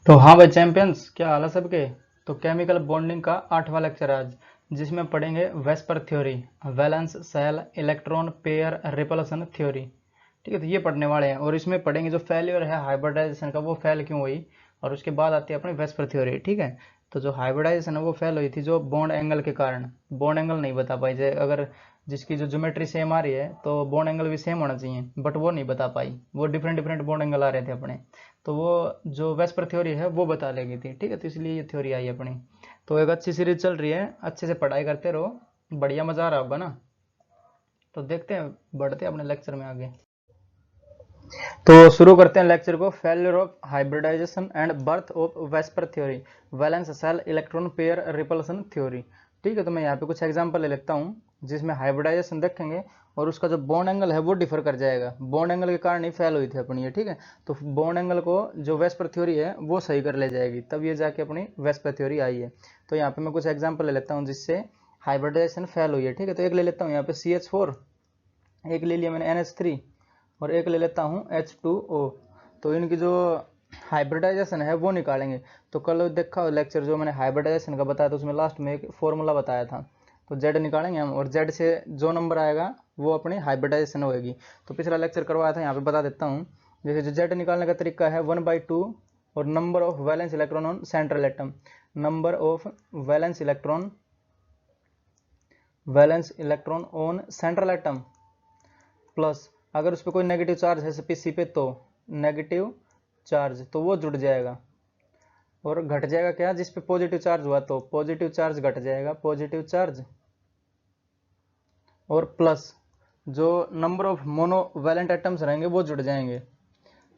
तो हाँ भाई चैंपियंस, क्या हाल है सबके। तो केमिकल बॉन्डिंग का 8वां लेक्चर आज, जिसमें पढ़ेंगे VSEPR theory, valence shell electron pair repulsion theory. ठीक है, तो ये पढ़ने वाले हैं और इसमें पढ़ेंगे जो फेल्योर है हाइब्रिडाइजेशन का, वो फेल क्यों हुई, और उसके बाद आती है अपनी वेस्पर थ्योरी। ठीक है, तो जो हाइब्रिडाइजेशन है वो फेल हुई थी जो बॉन्ड एंगल के कारण। बॉन्ड एंगल नहीं बता पाई, जैसे अगर जिसकी जो ज्योमेट्री सेम आ रही है तो बॉन्ड एंगल भी सेम होना चाहिए, बट वो नहीं बता पाई, वो डिफरेंट डिफरेंट बॉन्ड एंगल आ रहे थे अपने। तो वो जो वेस्पर थ्योरी है वो बता लेगी थी। ठीक है, तो इसलिए ये थ्योरी आई अपनी। तो एक अच्छी सीरीज चल रही है, अच्छे से पढ़ाई करते रहो, बढ़िया मजा आ रहा होगा ना। तो देखते हैं, बढ़ते हैं अपने लेक्चर में आगे। तो शुरू करते हैं लेक्चर को। Failure of hybridization and birth of VSEPR theory, valence shell electron pair repulsion theory. ठीक है, तो मैं यहाँ पे कुछ एग्जांपल ले लेता हूँ जिसमें हाइब्रिडाइजेशन देखेंगे और उसका जो बॉन्ड एंगल है वो डिफर कर जाएगा। बॉन्ड एंगल के कारण ही फेल हुई थी अपनी ये। ठीक है, तो बॉन्ड एंगल को जो वेस्पर थ्योरी है वो सही कर ले जाएगी, तब ये जाके अपनी वेस्पर थ्योरी आई है। तो यहाँ पे मैं कुछ एग्जाम्पल ले लेता हूँ जिससे हाइब्रिडाइजेशन फेल हुई है। ठीक है, तो एक ले लेता हूँ यहाँ पे CH4, एक ले लिया मैंने NH3, और एक ले लेता हूँ H2O। तो इनकी जो हाइब्रिडाइजेशन है वो निकालेंगे। तो कल देखा लेक्चर जो मैंने हाइब्रिडाइजेशन का बताया, तो उसमें लास्ट में एक फॉर्मूला बताया था। तो Z निकालेंगे हम, और Z से जो नंबर आएगा वो अपनी हाइब्रिडाइजेशन होगी। तो पिछला लेक्चर करवाया था, यहाँ पे बता देता हूँ। जैसे जो Z निकालने का तरीका है 1/2 और number of valence electron on central atom, number of valence electron on central atom, plus अगर उस पर कोई नेगेटिव चार्ज है सी पे तो नेगेटिव चार्ज, तो वो जुड़ जाएगा। और घट जाएगा क्या, जिस पे पॉजिटिव चार्ज हुआ तो पॉजिटिव चार्ज घट जाएगा, पॉजिटिव चार्ज। और प्लस जो नंबर ऑफ मोनोवैलेंट एटम्स रहेंगे वो जुड़ जाएंगे।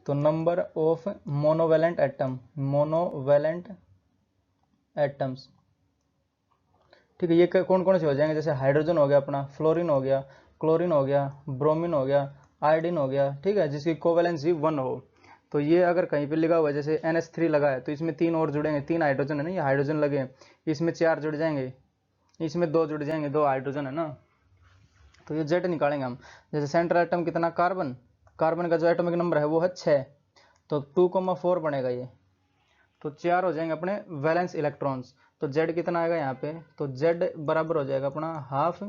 तो नंबर ऑफ मोनोवैलेंट एटम्स। ठीक है, ये कौन कौन से हो जाएंगे, जैसे हाइड्रोजन हो गया अपना, फ्लोरीन हो गया, क्लोरीन हो गया, ब्रोमीन हो गया, आयोडीन हो गया। ठीक है, जिसकी कोवेलेंसी 1 हो। तो ये अगर कहीं पे लिखा हुआ है जैसे NH3 लगा है, तो इसमें 3 और जुड़ेंगे, 3 हाइड्रोजन है ना, ये हाइड्रोजन लगे, इसमें 4 जुड़ जाएंगे, इसमें 2 जुड़ जाएंगे, 2 हाइड्रोजन है ना। तो ये जेड निकालेंगे हम। जैसे सेंट्रल एटम कितना, कार्बन, कार्बन का जो एटॉमिक नंबर है वो है 6, तो 2,4 बनेगा ये। तो 4 हो जाएंगे अपने वैलेंस इलेक्ट्रॉन्स। तो जेड कितना आएगा यहाँ पे, तो जेड बराबर हो जाएगा अपना half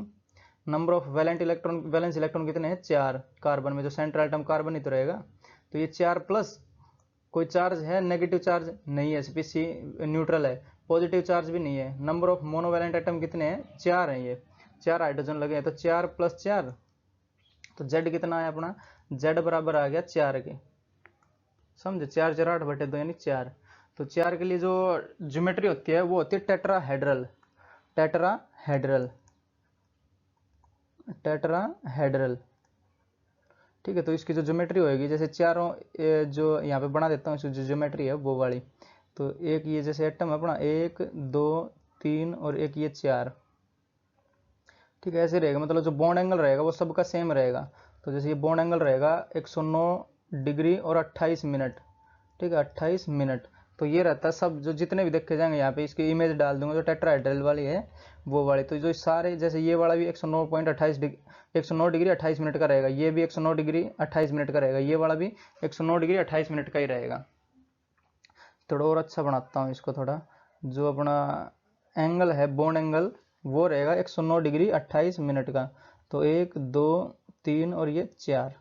number of valence electron कितने हैं, 4। कार्बन में जो सेंट्रल एटम कार्बन ही तो रहेगा, तो ये 4 प्लस कोई चार्ज है, नेगेटिव चार्ज नहीं है, स्पीसी न्यूट्रल है, पॉजिटिव चार्ज भी नहीं है। नंबर ऑफ मोनोवैलेंट एटम कितने हैं, 4 हैं, ये 4 हाइड्रोजन लगे हैं, तो 4 + 4, तो जेड कितना है अपना, जेड बराबर आ गया 4 के। समझे, 4 4 8/2 यानी 4। तो 4 के लिए जो ज्योमेट्री होती है वो होती है टेट्राहेड्रल, टेट्राहेड्रल, टेट्राहेड्रल। ठीक है, तो इसकी जो ज्योमेट्री होगी, जैसे चारों जो यहाँ पे बना देता हूँ, इसकी जो ज्योमेट्री है वो वाली। तो एक ये जैसे एटम है अपना, 1 2 3 और एक ये 4। ठीक है, ऐसे रहेगा, मतलब जो बॉन्ड एंगल रहेगा वो सबका सेम रहेगा। तो जैसे ये बॉन्ड एंगल रहेगा 109 डिग्री और 28 मिनट। ठीक है, 28 मिनट। तो ये रहता है सब, जो जितने भी देखे जाएंगे यहाँ पे, इसकी इमेज डाल दूंगा, जो टेट्राहेड्रल वाली है वो वाली। तो जो सारे, जैसे ये वाला भी 109.28 डिग्री, 109 डिग्री 28 मिनट का रहेगा, ये भी 109 डिग्री 28 मिनट का रहेगा, ये वाला भी 109 डिग्री 28 मिनट का ही रहेगा। थोड़ा और अच्छा बनाता हूँ इसको थोड़ा, जो अपना एंगल है बॉन्ड एंगल वो रहेगा 109 डिग्री 28 मिनट का। तो 1 2 3 और ये 4,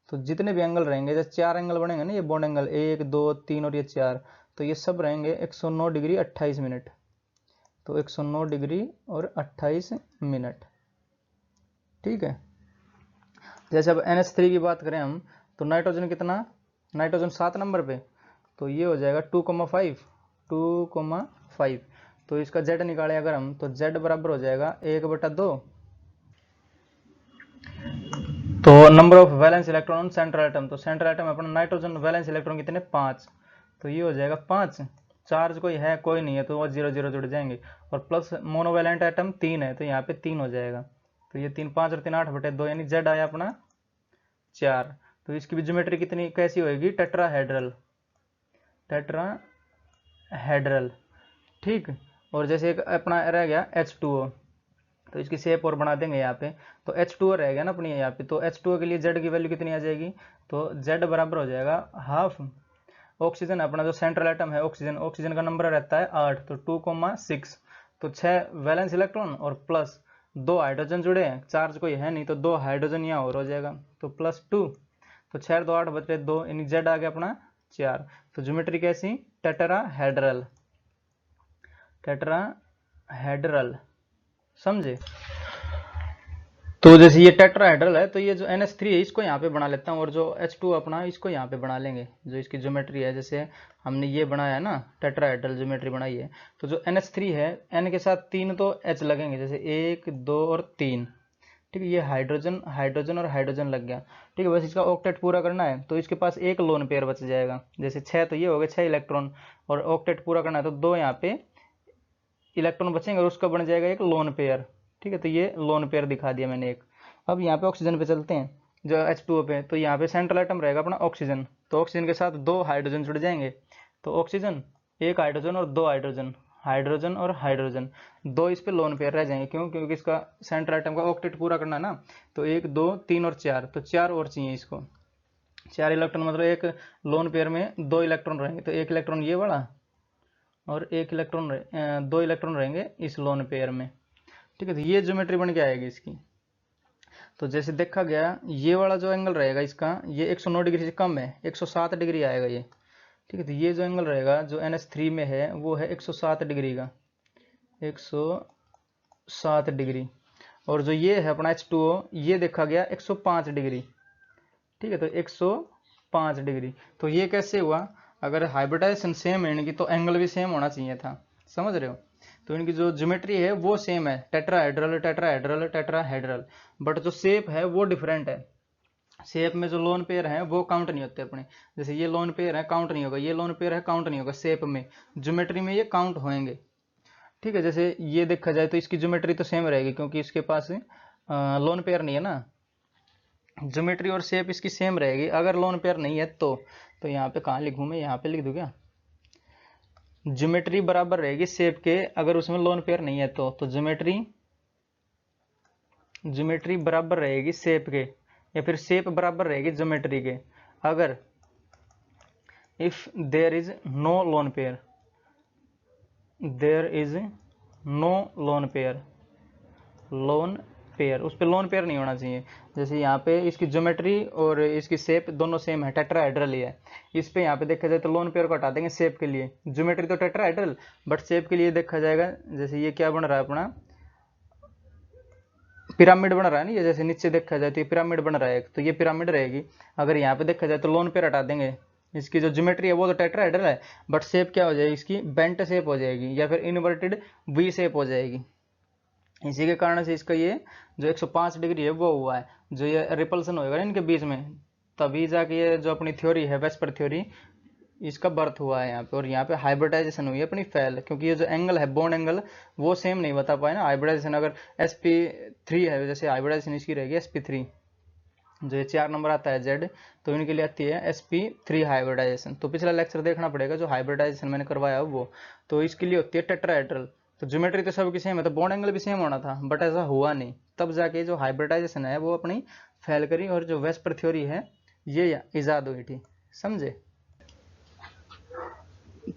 तो जितने भी एंगल रहेंगे, जैसे 4 एंगल बनेंगे ना, ये बॉन्ड एंगल 1 2 3 और ये 4, तो ये सब रहेंगे 109 डिग्री 28 मिनट। तो 109 डिग्री और 28 मिनट। ठीक है, जैसे अब NH3 की बात करें हम, तो नाइट्रोजन कितना, नाइट्रोजन 7 नंबर पे, तो ये हो जाएगा 2,5, 2,5। तो इसका जेड निकाले अगर हम, तो जेड बराबर हो जाएगा 1/2। तो number of valence electron on central atom, तो सेंट्रल एटम अपना नाइट्रोजन, वैलेंस इलेक्ट्रॉन कितने, 5। तो ये हो जाएगा 5। चार्ज कोई है कोई नहीं है, तो वो 0 0 जुड़ जाएंगे। और प्लस मोनोवैलेंट एटम 3 है, तो यहाँ पे 3 हो जाएगा। तो ये 3 5 और 3 8/2 यानी जेड आया अपना 4। तो इसकी भी ज्योमेट्री कितनी कैसी होगी, टेट्राहेड्रल, टेट्राहेड्रल। ठीक, और जैसे एक अपना रह गया H2O, तो इसकी शेप और बना देंगे यहाँ पे। तो H2O रहेगा ना अपनी यहाँ पे, तो H2O के लिए Z की वैल्यू कितनी आ जाएगी, तो Z बराबर हो जाएगा हाफ। ऑक्सीजन अपना जो सेंट्रल एटम है ऑक्सीजन, ऑक्सीजन का नंबर रहता है 8, तो 2,6, तो 6 वैलेंस इलेक्ट्रॉन और प्लस 2 हाइड्रोजन जुड़े हैं, चार्ज कोई है नहीं तो 2 हाइड्रोजन यहाँ और हो जाएगा, तो +2, तो 6 2 8 बचे 2, यानी जेड आ गया अपना 4। तो ज्योमेट्री कैसी, टेट्राहेड्रल, टेट्राहेड्रल, समझे। तो जैसे ये टेट्राहेड्रल है तो ये जो NH3 है इसको यहाँ पे बना लेता हूँ, और जो H2 अपना इसको यहाँ पे बना लेंगे, जो इसकी ज्योमेट्री है, जैसे हमने ये बनाया है ना टेट्राहेड्रल ज्योमेट्री बनाई है, तो जो NH3 है N के साथ 3 तो H लगेंगे, जैसे 1 2 और 3, ठीक है। ये हाइड्रोजन हाइड्रोजन और हाइड्रोजन लग गया, ठीक है। बस इसका ऑक्टेट पूरा करना है, तो इसके पास एक लोन पेयर बच जाएगा, जैसे 6 तो ये हो गए 6 इलेक्ट्रॉन, और ऑक्टेट पूरा करना है तो 2 यहाँ पे इलेक्ट्रॉन बचेंगे और उसका बन जाएगा एक लोन पेयर, ठीक है। तो ये लोन पेयर दिखा दिया मैंने एक। अब यहाँ पे ऑक्सीजन पे चलते हैं, जो H2O पे, तो यहाँ पे सेंट्रल एटम रहेगा अपना ऑक्सीजन, तो ऑक्सीजन के साथ 2 हाइड्रोजन जुड़ जाएंगे, तो ऑक्सीजन, एक हाइड्रोजन और 2 हाइड्रोजन, हाइड्रोजन और हाइड्रोजन, 2 इस पे लोन पेयर रह जाएंगे, क्यों, क्योंकि इसका सेंट्रल एटम का ऑक्टेट पूरा करना है ना, तो 1 2 3 और 4, तो 4 और चाहिए इसको, 4 इलेक्ट्रॉन, मतलब एक लोन पेयर में 2 इलेक्ट्रॉन रहेंगे, तो 1 इलेक्ट्रॉन ये वाला और 1 इलेक्ट्रॉन 2 इलेक्ट्रॉन रहेंगे इस लोन पेयर में, ठीक है। तो ये ज्योमेट्री बन के आएगी इसकी। तो जैसे देखा गया ये वाला जो एंगल रहेगा इसका, ये 109 डिग्री से कम है, 107 डिग्री आएगा ये, ठीक है। तो ये जो एंगल रहेगा जो NH3 में है वो है 107 डिग्री का, 107 डिग्री, और जो ये है अपना H2O ये देखा गया 105 डिग्री, ठीक है। तो 105 डिग्री, तो ये कैसे हुआ, अगर हाइब्रिडाइजेशन सेम है इनकी तो एंगल भी सेम होना चाहिए था, समझ रहे हो। तो इनकी जो ज्योमेट्री है वो सेम है, टेट्राहेड्रल टेट्राहेड्रल टेट्राहेड्रल, बट जो शेप है वो डिफरेंट है। शेप में जो लोन पेयर है वो काउंट नहीं होते अपने, जैसे ये लोन पेयर है काउंट नहीं होगा, ये लोन पेयर है काउंट नहीं होगा, शेप में, ज्योमेट्री में ये काउंट होंगे, ठीक है। जैसे ये देखा जाए तो इसकी ज्योमेट्री तो सेम रहेगी क्योंकि इसके पास लोन पेयर नहीं है ना, ज्योमेट्री और शेप इसकी सेम रहेगी। अगर लोन पेयर नहीं है तो यहाँ पे कहाँ लिखूँ मैं, यहाँ पे लिख दूँ क्या, ज्योमेट्री बराबर रहेगी शेप के, अगर उसमें लोन पेयर नहीं है तो ज्योमेट्री बराबर रहेगी शेप के, या फिर शेप बराबर रहेगी ज्योमेट्री के, अगर if there is no lone pair, there is no lone pair, lone pair, उस पर लोन पेयर नहीं होना चाहिए। जैसे यहाँ पे इसकी ज्योमेट्री और इसकी शेप दोनों सेम है, टेट्राहेड्रल ही है, इस पे यहाँ पे देखा जाए तो लोन पेयर को हटा देंगे शेप के लिए, ज्योमेट्री तो टेट्राहेड्रल बट शेप के लिए देखा जाएगा, जैसे ये क्या बन रहा है अपना पिरामिड बन रहा है ना, ये जैसे नीचे देखा जाए तो ये पिरामिड बन रहा है, तो ये पिरामिड रहेगी। अगर यहाँ पे देखा जाए तो लोन पेयर हटा देंगे, इसकी जो ज्योमेट्री है वो तो टेट्राहेड्रल है बट शेप क्या हो जाएगी इसकी, बेंट शेप हो जाएगी या फिर इन्वर्टेड वी शेप हो जाएगी। इसी के कारण से इसका ये जो 105 डिग्री है वो हुआ है, जो ये रिपल्सन होएगा ना इनके बीच में, तभी जाके ये जो अपनी थ्योरी है वेस्पर थ्योरी, इसका बर्थ हुआ है यहाँ पे, और यहाँ पे हाइब्रिडाइजेशन हुई है अपनी फेल, क्योंकि ये जो एंगल है बॉन्ड एंगल वो सेम नहीं बता पाए ना। हाइब्रिडाइजेशन अगर sp3 है, जैसे हाइब्रिडाइजेशन इसकी रहेगी sp3, जो ये 4 नंबर आता है Z, तो इनके लिए आती है sp3 हाइब्रिडाइजेशन। तो पिछला लेक्चर देखना पड़ेगा जो हाइब्रिडाइजेशन मैंने करवाया वो, तो इसके लिए होती है टेट्राहेड्रल। तो ज्योमेट्री तो सबकी सेम है, तो बॉन्ड एंगल भी सेम होना था बट ऐसा हुआ नहीं, तब जाके जो हाइब्रिडाइजेशन है वो अपनी फेल करी, और जो वेस्पर थ्योरी है ये इजाद हुई थी, समझे।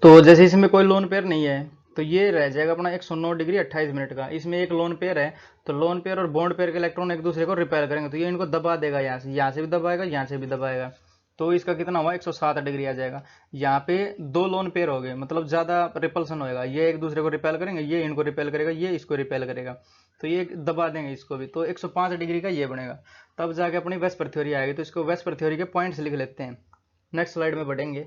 तो जैसे इसमें कोई लोन पेयर नहीं है तो ये रह जाएगा अपना 109 डिग्री 28 मिनट का, इसमें एक लोन पेयर है, तो लोन पेयर और बॉन्ड पेयर के इलेक्ट्रॉन एक दूसरे को रिपेल करेंगे, तो ये इनको दबा देगा, यहाँ से भी दबाएगा, यहाँ से भी दबाएगा, तो इसका कितना हुआ 107 डिग्री आ जाएगा। यहाँ पे 2 लोन पेयर हो गए, मतलब ज्यादा रिपल्सन होएगा, ये एक दूसरे को रिपेल करेंगे, ये इनको रिपेल करेगा, ये इसको रिपेल करेगा, तो ये दबा देंगे इसको भी, तो 105 डिग्री का ये बनेगा, तब जाके अपनी वेस्पर थ्योरी आएगी। तो इसको वेस्पर थ्योरी के पॉइंट्स लिख लेते हैं, नेक्स्ट स्लाइड में बढ़ेंगे।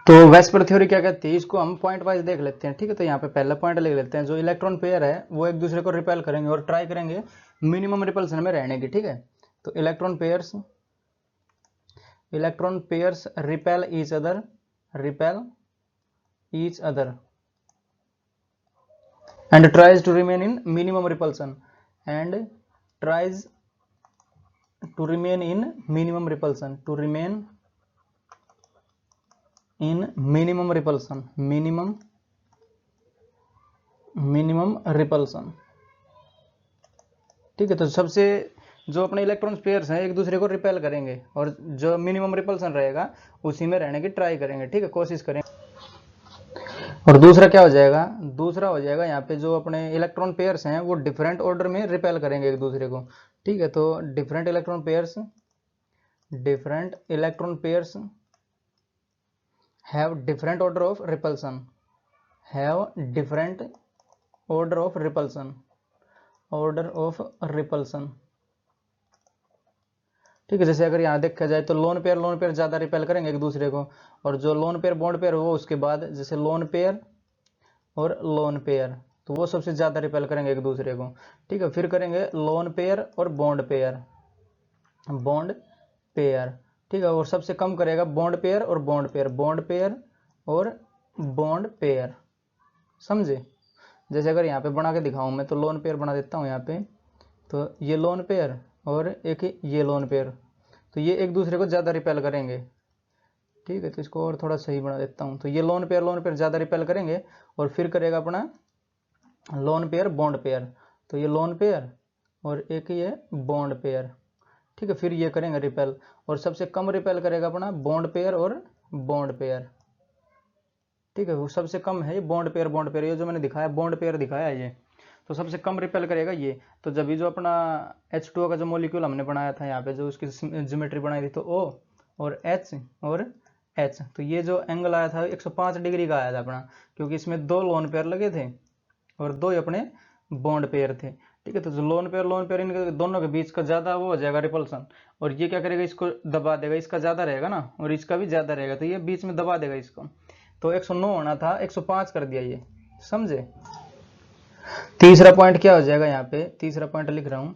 तो वेस्पर थ्योरी क्या कहती है, इसको हम पॉइंट वाइज देख लेते हैं, ठीक है। तो यहाँ पे पहला पॉइंट लिख लेते हैं, जो इलेक्ट्रॉन पेयर है वो एक दूसरे को रिपेल करेंगे और ट्राई करेंगे मिनिमम रिपल्सन में रहने की, ठीक है। तो electron pairs repel each other and tries to remain in minimum repulsion, minimum repulsion, ठीक है। तो सबसे जो अपने इलेक्ट्रॉन पेयर्स हैं एक दूसरे को रिपेल करेंगे और जो मिनिमम रिपल्सन रहेगा उसी में रहने की ट्राई करेंगे, ठीक है, कोशिश करेंगे। और दूसरा क्या हो जाएगा, दूसरा हो जाएगा यहाँ पे जो अपने इलेक्ट्रॉन पेयर्स हैं वो डिफरेंट ऑर्डर में रिपेल करेंगे एक दूसरे को, ठीक है। तो different electron pairs have different order of repulsion, ठीक है। जैसे अगर यहाँ देखा जाए तो लोन पेयर ज्यादा रिपेल करेंगे एक दूसरे को, और जो लोन पेयर बॉन्ड पेयर वो उसके बाद, जैसे लोन पेयर और लोन पेयर, तो वो सबसे ज्यादा रिपेल करेंगे एक दूसरे को, ठीक है। फिर करेंगे लोन पेयर और बॉन्ड पेयर, ठीक है। और सबसे कम करेगा बॉन्ड पेयर और बॉन्ड पेयर, समझे। जैसे अगर यहाँ पे बना के दिखाऊं मैं, तो लोन पेयर बना देता हूँ यहाँ पे, तो ये लोन पेयर और एक ये लोन पेयर, तो ये एक दूसरे को ज़्यादा रिपेल करेंगे, ठीक है। तो इसको और थोड़ा सही बना देता हूँ, तो ये लोन पेयर ज़्यादा रिपेल करेंगे, और फिर करेगा अपना लोन पेयर बॉन्ड पेयर, तो ये लोन पेयर और एक ये बॉन्ड पेयर, ठीक है। फिर ये करेंगे रिपेल, और सबसे कम रिपेल करेगा अपना बॉन्ड पेयर और बॉन्ड पेयर, ठीक है। वो सबसे कम है ये बॉन्ड पेयर, ये जो मैंने दिखाया बॉन्ड पेयर दिखाया है ये, तो सबसे कम रिपेल करेगा ये। तो जब ये जो अपना H2O का जो मॉलिक्यूल हमने बनाया था यहाँ पे, जो उसकी ज्योमेट्री बनाई थी, तो O और H, तो ये जो एंगल आया था 105 डिग्री का आया था अपना, क्योंकि इसमें 2 लोन पेयर लगे थे और 2 अपने बॉन्ड पेयर थे, ठीक है। तो जो लोन पेयर इनके दोनों के बीच का ज्यादा वो हो जाएगा रिपल्सन, और ये क्या करेगा, इसको दबा देगा, इसका ज्यादा रहेगा ना और इसका भी ज्यादा रहेगा, तो ये बीच में दबा देगा इसको। तो 109 होना था, 105 कर दिया ये, समझे। तीसरा पॉइंट क्या हो जाएगा, यहाँ पे तीसरा पॉइंट लिख रहा हूं,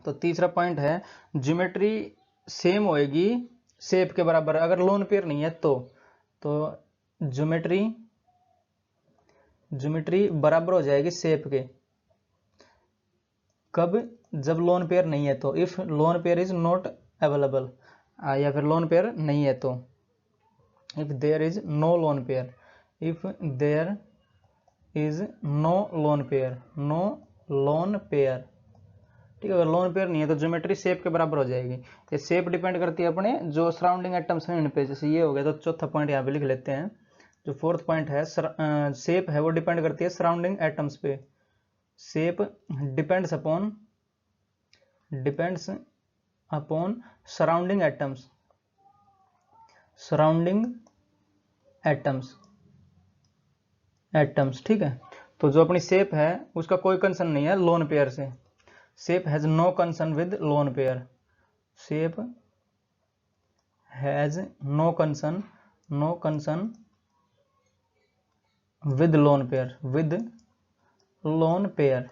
तो तीसरा पॉइंट है ज्योमेट्री सेम होएगी शेप के बराबर, अगर लोन पेयर नहीं है तो ज्योमेट्री बराबर हो जाएगी शेप के, कब, जब लोन पेयर नहीं है तो, if lone pair is not available, या फिर लोन पेयर नहीं है तो, if there is no lone pair, ठीक है। अगर लोन पेयर नहीं है तो ज्योमेट्री शेप के बराबर हो जाएगी। ये शेप डिपेंड करती है अपने जो सराउंडिंग एटम्स हैं इन पे, जैसे ये हो गया, तो चौथा पॉइंट यहाँ पे लिख लेते हैं। जो फोर्थ पॉइंट है, शेप है वो डिपेंड करती है सराउंडिंग एटम्स पे, shape depends upon surrounding atoms, ठीक है। तो जो अपनी शेप है उसका कोई कंसर्न नहीं है लोन पेयर से, shape has no concern with lone pair, with lone pair,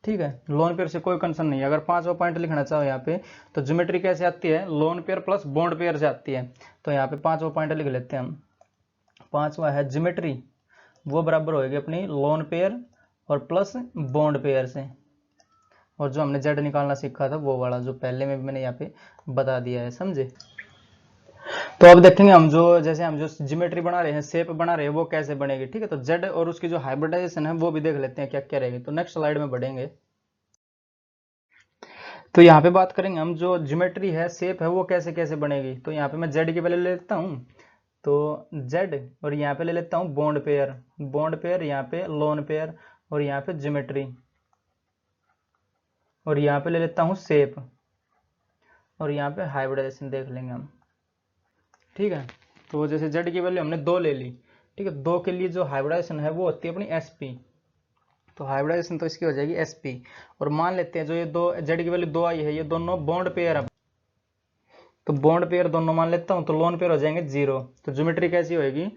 ठीक है। लोन पेयर से कोई कंसर्न नहीं है। अगर पांचवा पॉइंट लिखना चाहो यहाँ पे, तो ज्योमेट्री कैसे आती है, lone pair plus bond pair से आती है। तो यहाँ पे पांचवा पॉइंट लिख लेते हैं हम। पांचवा है ज्योमेट्री वो बराबर होगी अपनी लोन पेयर और प्लस बॉन्ड पेयर से, और जो हमने जेड निकालना सीखा था वो वाला, जो पहले में भी मैंने यहाँ पे बता दिया है, समझे। तो अब देखेंगे हम जो ज्योमेट्री बना रहे हैं, शेप बना रहे हैं, वो कैसे बनेगी, ठीक है। तो जेड और उसकी जो हाइब्रिडाइजेशन है वो भी देख लेते हैं क्या क्या रहेगी। तो नेक्स्ट स्लाइड में बढ़ेंगे, तो यहाँ पे बात करेंगे हम जो ज्योमेट्री है, शेप है, वो कैसे कैसे बनेगी। तो यहाँ पे मैं जेड की वैल्यू ले लेता हूँ, तो जेड, और यहाँ पे ले लेता हूँ बॉन्ड पेयर, यहाँ पे लोन पेयर, और यहाँ पे ज्योमेट्री, और यहाँ पे ले लेता हूँ शेप, और यहाँ पे हाइब्रिडाइजेशन देख लेंगे हम, ठीक है। तो जैसे जेड की वैल्यू हमने 2 ले ली, ठीक है। 2 के लिए जो हाइब्रिडाइजेशन है वो होती है अपनी sp, तो हाइब्रिडाइजेशन तो इसकी हो जाएगी sp। और मान लेते हैं जो ये दो जेड की वैल्यू 2 आई है, ये दोनों बॉन्ड पेयर है, तो बॉन्ड पेयर दोनों मान लेता हूँ, तो लोन पेयर हो जाएंगे 0। तो ज्योमेट्री कैसी होगी,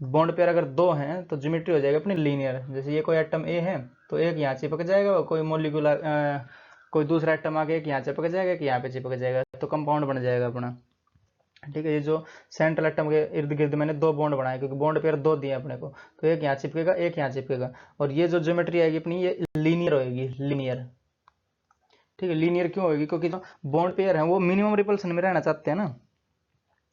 बॉन्ड पेयर अगर 2 हैं तो ज्योमेट्री हो जाएगी अपनी लीनियर। जैसे ये कोई एटम ए है तो एक यहाँ चिपक जाएगा, कोई मोलिकुलर कोई दूसरा एटम आके एक यहाँ चिपक जाएगा, एक यहाँ पे चिपक जाएगा, तो कंपाउंड बन जाएगा अपना, ठीक है। ये जो सेंट्रल एटम के इर्द गिर्द मैंने 2 बॉन्ड बनाए, क्योंकि बॉन्ड पेयर 2 दिए अपने को, तो एक यहाँ चिपकेगा, एक यहाँ चिपकेगा। और ये जो ज्योमेट्री आएगी अपनी, ये लीनियर होगी, ठीक है। लीनियर क्यों होगी, क्योंकि जो बॉन्ड पेयर है वो मिनिमम रिपल्सन में रहना चाहते हैं ना,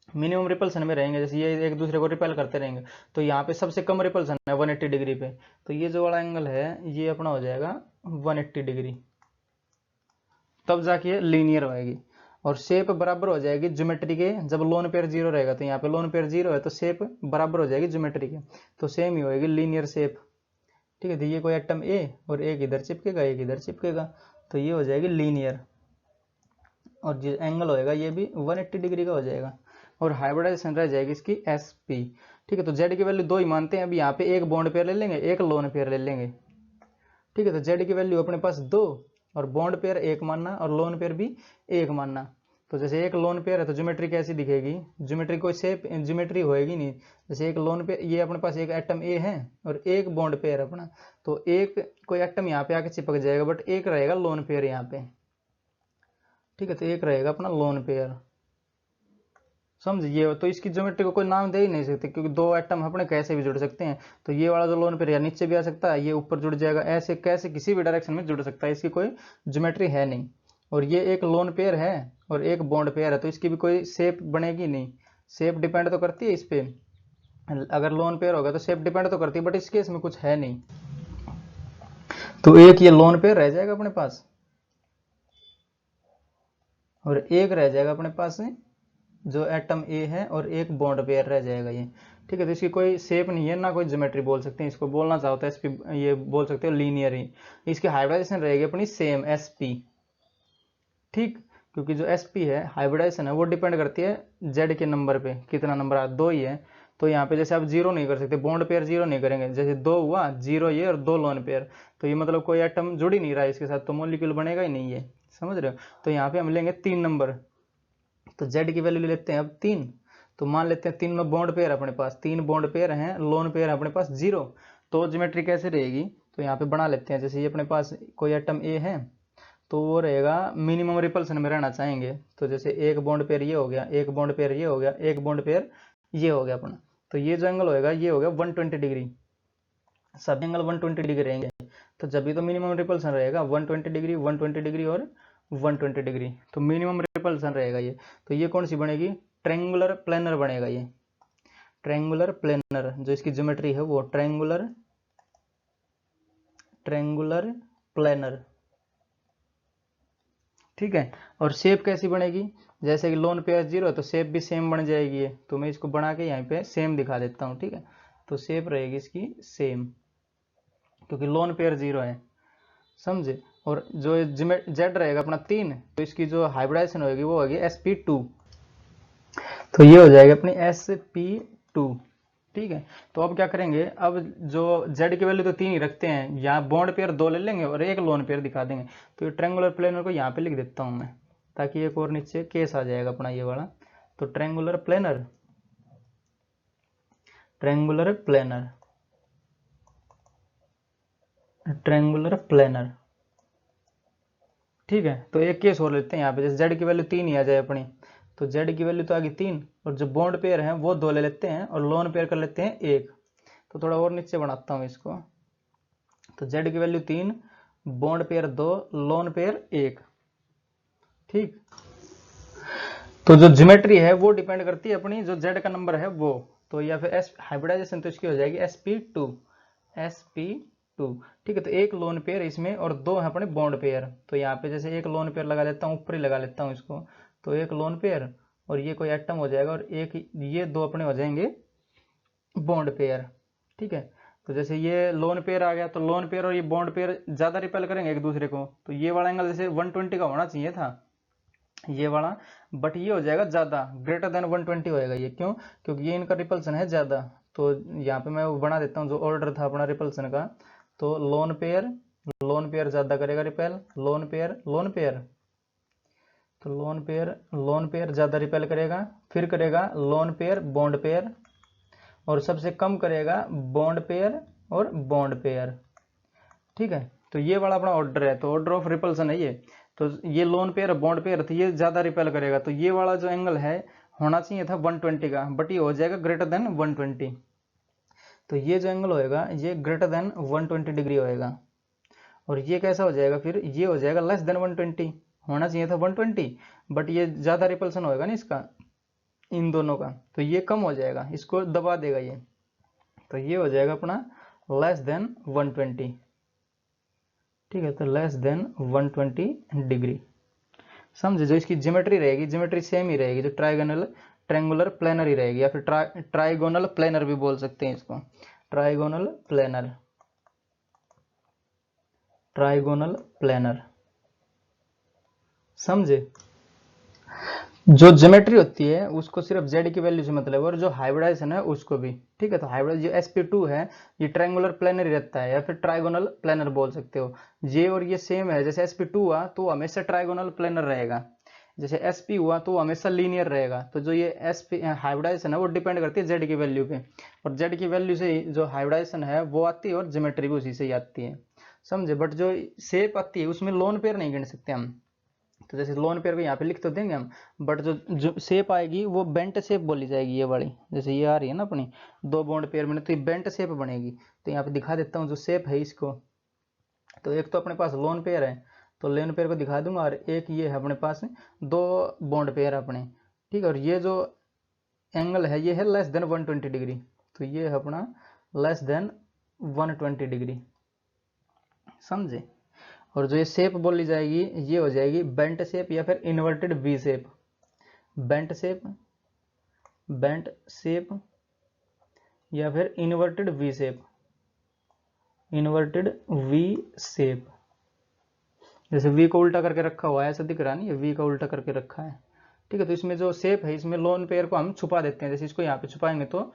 मिनिमम रिपल्सन में रहेंगे। जैसे ये एक दूसरे को रिपेल करते रहेंगे, तो यहाँ पे सबसे कम रिपल्सन है 180 डिग्री पे, तो ये जो वाला एंगल है ये अपना हो जाएगा 180 डिग्री, तब जाके लीनियर होएगी। और शेप बराबर हो जाएगी ज्योमेट्री के, जब लोन पेयर जीरो रहेगा तो यहाँ पे लोन पेयर जीरो है तो शेप बराबर हो जाएगी ज्योमेट्री के, तो सेम ही होएगी लीनियर शेप। ठीक है, तो ये कोई एटम ए और एक इधर चिपकेगा एक इधर चिपकेगा, तो ये हो जाएगी लीनियर। और जो एंगल होएगा ये भी 180 डिग्री का हो जाएगा। और हाइब्रिडाइजेशन रह जाएगी इसकी एस पी। ठीक है, तो जेड की वैल्यू 2 ही मानते हैं। अब यहाँ पे एक बॉन्ड पेयर ले लेंगे एक लोन पेयर ले लेंगे। ठीक है, तो जेड की वैल्यू अपने पास 2 और बॉन्ड पेयर 1 मानना और लोन पेयर भी 1 मानना। तो जैसे एक लोन पेयर है तो ज्योमेट्री कैसी दिखेगी, ज्योमेट्री कोई शेप ज्योमेट्री होएगी नहीं। जैसे एक लोन पेयर, ये अपने पास एक एटम ए है और एक बॉन्ड पेयर अपना, तो एक कोई एटम यहाँ पे आके चिपक जाएगा, बट एक रहेगा लोन पेयर यहाँ पे। ठीक है, तो एक रहेगा अपना लोन पेयर, समझिए। तो इसकी ज्योमेट्री को कोई नाम दे ही नहीं सकते, क्योंकि दो एटम अपने कैसे भी जुड़ सकते हैं। तो ये वाला जो लोन पेयर या नीचे भी आ सकता है, ये ऊपर जुड़ जाएगा, ऐसे कैसे किसी भी डायरेक्शन में जुड़ सकता है, इसकी कोई ज्योमेट्री है नहीं। और ये एक लोन पेयर है और एक बॉन्ड पेयर है, तो इसकी भी कोई शेप बनेगी नहीं। शेप डिपेंड तो करती है इस पे, अगर लोन पेयर होगा तो शेप डिपेंड तो करती है, बट इस केस में कुछ है नहीं। तो एक ये लोन पेयर रह जाएगा अपने पास और एक रह जाएगा अपने पास जो एटम ए है और एक बॉन्ड पेयर रह जाएगा ये। ठीक है, तो इसकी कोई शेप नहीं है ना कोई ज्योमेट्री बोल सकते हैं इसको, बोलना चाहो तो एसपी ये बोल सकते हो लीनियर ही। इसकी हाइब्रिडाइजेशन रहेगी अपनी सेम एसपी। ठीक, क्योंकि जो एसपी है हाइब्रिडाइजेशन है वो डिपेंड करती है जेड के नंबर पे, कितना नंबर आ 2 ही है। तो यहाँ पे जैसे आप जीरो नहीं कर सकते, बॉन्ड पेयर जीरो नहीं करेंगे, जैसे 2 हुआ 0 ये और 2 लोन पेयर, तो ये मतलब कोई एटम जुड़ ही नहीं रहा है इसके साथ, तो मॉलिक्यूल बनेगा ही नहीं ये, समझ रहे हो। तो यहाँ पे हम लेंगे 3 नंबर, तो जेड की वैल्यू ले लेते हैं अब 3। तो मान लेते हैं 3 में बॉन्ड पेयर अपने पास, 3 बॉन्ड पेयर हैं, लोन पेयर है अपने पास 0। तो ज्योमेट्री कैसे रहेगी, तो यहाँ पे बना लेते हैं। जैसे ये अपने पास कोई एटम ए है तो वो रहेगा मिनिमम रिपल्सन में रहना चाहेंगे, तो जैसे एक बॉन्ड पेयर ये हो गया, एक बॉन्ड पेयर ये हो गया, एक बॉन्ड पेयर ये हो गया अपना। तो ये जो एंगल होएगा ये हो गया 120 डिग्री, सब एंगल 120 डिग्री रहेंगे। तो जब भी तो मिनिमम रिपल्सन रहेगा 120 डिग्री 120 डिग्री और 120 डिग्री, तो मिनिमम रिपल्सन रहेगा ये। तो ये कौन सी बनेगी, ट्रायंगुलर प्लेनर बनेगा ये। ट्रायंगुलर प्लेनर जो इसकी ज्योमेट्री है वो ट्रायंगुलर प्लेनर। ठीक है, और शेप कैसी बनेगी, जैसे कि लोन पेयर 0 है तो शेप भी सेम बन जाएगी ये। तो मैं इसको बना के यहाँ पे सेम दिखा देता हूँ। ठीक है, तो शेप रहेगी इसकी सेम, क्योंकि लोन पेयर 0 है, समझे। और जो जेड रहेगा अपना 3, तो इसकी जो हाइब्रिडाइजेशन होगी वो होगी sp2, तो ये हो जाएगी अपनी sp2। ठीक है, तो अब क्या करेंगे, अब जो जेड की वैल्यू तो 3 ही रखते हैं, यहाँ बॉन्ड पेयर 2 ले लेंगे और एक लोन पेयर दिखा देंगे। तो ये ट्रायंगुलर प्लेनर को यहाँ पे लिख देता हूँ मैं, ताकि एक और नीचे केस आ जाएगा अपना ये वाला। तो triangular planar, triangular planar, triangular planar. ठीक है, तो एक केस और लेते हैं यहाँ पे, जैसे जेड की वैल्यू 3 ही आ जाए अपनी, तो जेड की वैल्यू तो आ गई 3 और जो बॉन्ड पेयर है वो 2 ले लेते हैं और लोन पेयर कर लेते हैं 1। तो थोड़ा और नीचे बनाता हूँ इसको, तो जेड की value 3, bond pair 2, lone pair 1। ठीक, तो जो ज्योमेट्री है वो डिपेंड करती है अपनी जो जेड का नंबर है वो। तो या फिर एस हाइब्रिडाइजेशन तो इसकी हो जाएगी sp2, sp2। ठीक है, तो एक लोन पेयर इसमें और 2 है अपने बॉन्ड पेयर। तो यहाँ पे जैसे एक लोन पेयर लगा लेता हूँ, ऊपर ही लगा लेता हूँ इसको, तो एक लोन पेयर और ये कोई एटम हो जाएगा और एक ये 2 अपने हो जाएंगे बॉन्ड पेयर। ठीक है, तो जैसे ये लोन पेयर आ गया तो लोन पेयर और ये बॉन्ड पेयर ज्यादा रिपेल करेंगे एक दूसरे को, तो ये वाला एंगल जैसे 120 का होना चाहिए था ये वाला, बट ये हो जाएगा ज्यादा, ग्रेटर देन 120 होएगा ये। क्यों, क्योंकि ये इनका रिपल्सन है ज्यादा। तो यहाँ पे मैं बना देता हूँ जो ऑर्डर था अपना रिपल्सन का, तो लोन पेयर ज्यादा करेगा रिपेल, लोन पेयर, तो लोन पेयर ज्यादा रिपेल करेगा, फिर करेगा लोन पेयर बॉन्ड पेयर, और सबसे कम करेगा बॉन्ड पेयर और बॉन्ड पेयर। ठीक है, तो ये वाला अपना ऑर्डर है, तो ऑर्डर ऑफ रिपल्सन है ये। तो ये लोन पेयर बॉन्ड पेयर तो ये ज्यादा रिपेल करेगा, तो ये वाला जो एंगल है होना चाहिए था 120 का, बट ये हो जाएगा ग्रेटर देन 120। तो ये जो एंगल होएगा ये ग्रेटर देन 120 डिग्री होएगा। और ये कैसा हो जाएगा, फिर ये हो जाएगा लेस देन 120, होना चाहिए था 120, बट ये ज्यादा रिपल्सन होएगा ना इसका, इन दोनों का, तो ये कम हो जाएगा, इसको दबा देगा ये। तो ये हो जाएगा अपना लेस देन 120। ठीक है, तो लेस देन 120 डिग्री। समझे। जो इसकी ज्योमेट्री रहेगी, ज्योमेट्री सेम ही रहेगी, जो ट्राइगोनल ट्रेंगुलर प्लेनर ही रहेगी, या फिर ट्राइगोनल प्लेनर भी बोल सकते हैं इसको, ट्राइगोनल प्लेनर, ट्राइगोनल प्लेनर। समझे। जो ज्योमेट्री होती है उसको सिर्फ जेड की वैल्यू से मतलब, और जो हाइब्रिडाइजेशन है उसको भी। ठीक है, तो हाइब्रिड जो sp2 है ये ट्रायंगुलर प्लेनर ही रहता है, या फिर ट्राइगोनल प्लेनर बोल सकते हो। ये और ये सेम है, जैसे sp2 हुआ तो हमेशा ट्राइगोनल प्लेनर रहेगा, जैसे sp हुआ तो हमेशा लीनियर रहेगा। तो जो ये sp हाइब्रिडाइजेशन है वो डिपेंड करती है जेड की वैल्यू पे, और जेड की वैल्यू से ही जो हाइब्रिडाइजेशन है वो आती है, और ज्योमेट्री भी उसी से ही आती है। समझे। बट जो शेप आती है उसमें लोन पेयर नहीं गिन सकते हम, तो जैसे लोन पेयर को यहाँ पे लिख तो देंगे हम, बट जो शेप आएगी वो बेंट शेप बोली जाएगी, ये वाली जैसे ये आ रही है ना अपनी दो बॉन्ड पेयर में, तो ये बेंट शेप बनेगी। तो यहाँ पे दिखा देता हूँ जो शेप है इसको। तो एक तो अपने पास लोन पेयर है, तो लोन पेयर को दिखा दूंगा, और एक ये है अपने पास दो बॉन्ड पेयर अपने। ठीक है, और ये जो एंगल है ये है लेस देन 120 डिग्री, तो ये है अपना लेस देन 120 डिग्री। समझे। और जो ये शेप बोली जाएगी ये हो जाएगी बेंट शेप, या फिर inverted V shape, bent shape, bent shape, या फिर inverted V shape, inverted V shape. जैसे वी को उल्टा करके रखा हुआ है ऐसा दिख रहा है, नहीं ये वी का उल्टा करके रखा है। ठीक है, तो इसमें जो शेप है इसमें लोन पेयर को हम छुपा देते हैं, जैसे इसको यहाँ पे छुपाएंगे तो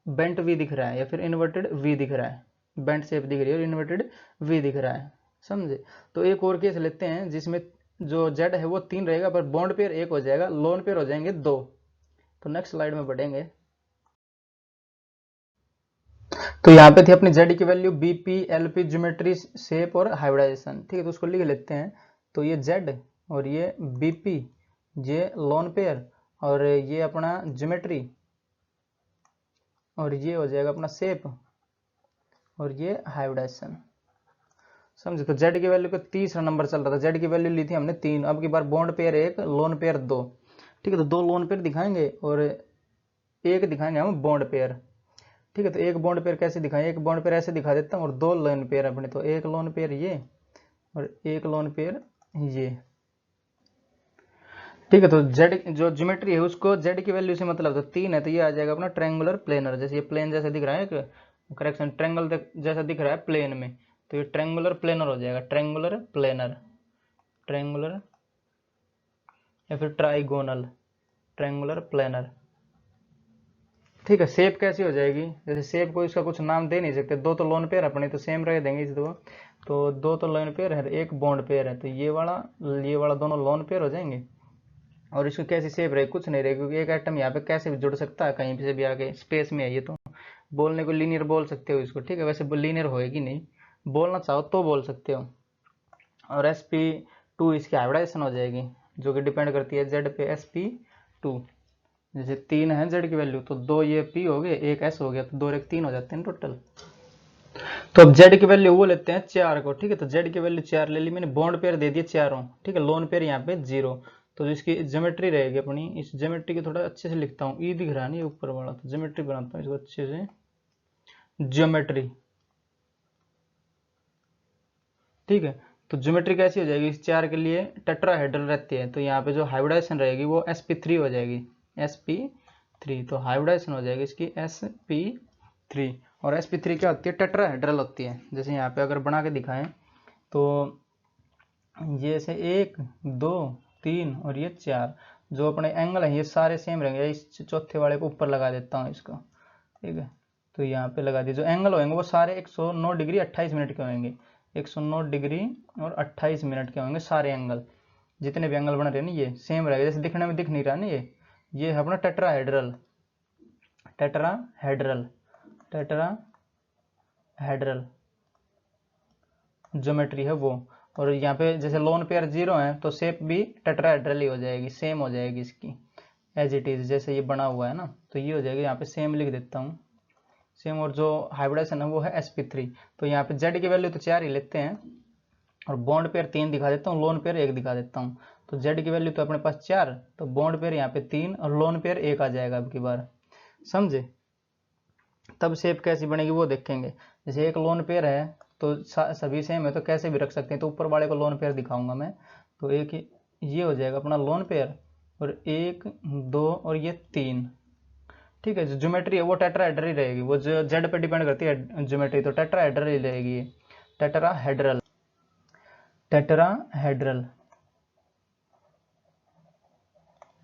बेंट वी दिख रहा है, या फिर इन्वर्टेड वी दिख रहा है, बेंट शेप दिख रही है और इन्वर्टेड वी दिख रहा है। समझे। तो एक और केस लेते हैं जिसमें जो जेड है वो 3 रहेगा, पर बॉन्ड पेयर 1 हो जाएगा, लोन पेयर हो जाएंगे 2। तो नेक्स्ट स्लाइड में बढ़ेंगे। तो यहाँ पे थी अपनी जेड की value, BP, LP, geometry, shape और हाइब्रिडाइजेशन। ठीक है, तो उसको लिख लेते हैं। तो ये जेड और ये बीपी, ये लोन पेयर, और ये अपना ज्योमेट्री, और ये हो जाएगा अपना शेप, और ये हाइब्रिडाइजेशन। समझे। तो जेड की वैल्यू का तीसरा नंबर चल रहा था, जेड की वैल्यू ली थी हमने 3, अब की बार बॉन्ड पेयर 1, लोन पेयर 2। ठीक है, तो 2 लोन पेयर दिखाएंगे और एक दिखाएंगे हम बॉन्ड पेयर। ठीक है, तो एक बॉन्ड पेयर कैसे दिखाएं, एक बॉन्ड पेयर ऐसे दिखा देता हूँ, और 2 लोन पेयर अपने, तो एक लोन पेयर ये और एक लोन पेयर ये। ठीक है, तो जेड जो ज्योमेट्री है उसको जेड की वैल्यू से मतलब, तो 3 है तो ये आ जाएगा अपना ट्रायंगुलर प्लेनर, जैसे ये प्लेन जैसा दिख रहा है, करेक्शन ट्रायंगल जैसा दिख रहा है प्लेन में, तो ये ट्रायंगुलर प्लेनर हो जाएगा, ट्रायंगुलर प्लेनर, ट्रायंगुलर या फिर ट्राइगोनल, ट्रायंगुलर प्लेनर। ठीक है, शेप कैसी हो जाएगी, जैसे शेप को इसका कुछ नाम दे नहीं सकते, 2 तो लोन पेयर अपने तो सेम रह देंगे इस दो, तो 2 तो लोन पेयर है, एक बॉन्ड पेयर है, तो ये वाला दोनों लोन पेयर हो जाएंगे। और इसको कैसी शेप रहे, कुछ नहीं रहे, क्योंकि एक एटम यहाँ पे कैसे भी जुड़ सकता है कहीं से भी आके, स्पेस में है ये, तो बोलने को लीनियर बोल सकते हो इसको। ठीक है, वैसे लीनियर होएगी नहीं, बोलना चाहो तो बोल सकते हो। और sp2 इसकी हाइब्रिडाइजेशन हो जाएगी, जो कि डिपेंड करती है जेड पे, sp2। जैसे 3 है जेड की वैल्यू, तो 2 ये p हो गए, एक s हो गया, तो 2 और 1 3 हो जाते हैं टोटल। तो अब जेड की वैल्यू वो लेते हैं 4 को। ठीक है, तो जेड की वैल्यू 4 ले ली मैंने, बॉन्ड पेयर दे दिए चारों। ठीक है, लोन पेयर यहाँ पे 0। तो जिसकी ज्योमेट्री रहेगी अपनी, इस ज्योमेट्री को थोड़ा अच्छे से लिखता हूँ, ई दिख रहा है नहीं ऊपर वाला, तो ज्योमेट्री बनाता हूँ इसको अच्छे से, ज्योमेट्री। ठीक है, तो ज्योमेट्री कैसी हो जाएगी, इस 4 के लिए टेट्राहेड्रल रहती है, तो यहाँ पे जो हाइब्रिडाइजेशन रहेगी वो sp3 हो जाएगी, sp3। तो हाइब्रिडाइजेशन हो जाएगी इसकी sp3, और sp3 क्या होती है, टेट्राहेड्रल होती है। जैसे यहाँ पे अगर बना के दिखाएं तो ये से 1 2 3 और ये 4, जो अपने एंगल है ये सारे सेम रहेंगे। इस चौथे वाले को ऊपर लगा देता हूँ इसको। ठीक है, तो यहाँ पे लगा दिए, जो एंगल होंगे वो सारे 109 डिग्री 28 मिनट के होंगे, 109 डिग्री और 28 मिनट के होंगे सारे एंगल, जितने भी एंगल बन रहे हैं ना ये सेम रहेगा। जैसे दिखने में दिख नहीं रहा ना, ये है अपना टेट्राहेड्रल, टेट्राहेड्रल, टेट्राहेड्रल ज्योमेट्री है वो। और यहाँ पे जैसे लोन पेयर 0 है तो शेप भी टेट्राहेड्रल ही हो जाएगी, सेम हो जाएगी इसकी एज इट इज, जैसे ये बना हुआ है ना, तो ये हो जाएगी। यहाँ पे सेम लिख देता हूँ, सेम। और जो हाइब्रिडाइजेशन है वो है sp3। तो यहाँ पे जेड की वैल्यू तो 4 ही लेते हैं, और बॉन्ड पेयर 3 दिखा देता हूँ, लोन पेयर 1 दिखा देता हूँ। तो जेड की वैल्यू तो अपने पास 4, तो बॉन्ड पेयर यहाँ पे 3 और लोन पेयर 1 आ जाएगा अब की बार। समझे। तब शेप कैसी बनेगी वो देखेंगे। जैसे एक लोन पेयर है तो सभी सेम है, तो कैसे भी रख सकते हैं, तो ऊपर वाले को लोन पेयर दिखाऊंगा मैं। तो एक ये हो जाएगा अपना लोन पेयर, और 1 2 और ये 3। ठीक है, जो ज्योमेट्री है वो टेट्राहेड्रल ही रहेगी, वो जो जेड पे डिपेंड करती है ज्योमेट्री, तो टेट्राहेड्रल ही रहेगी ये, टेट्राहेड्रल, टेट्राहेड्रल।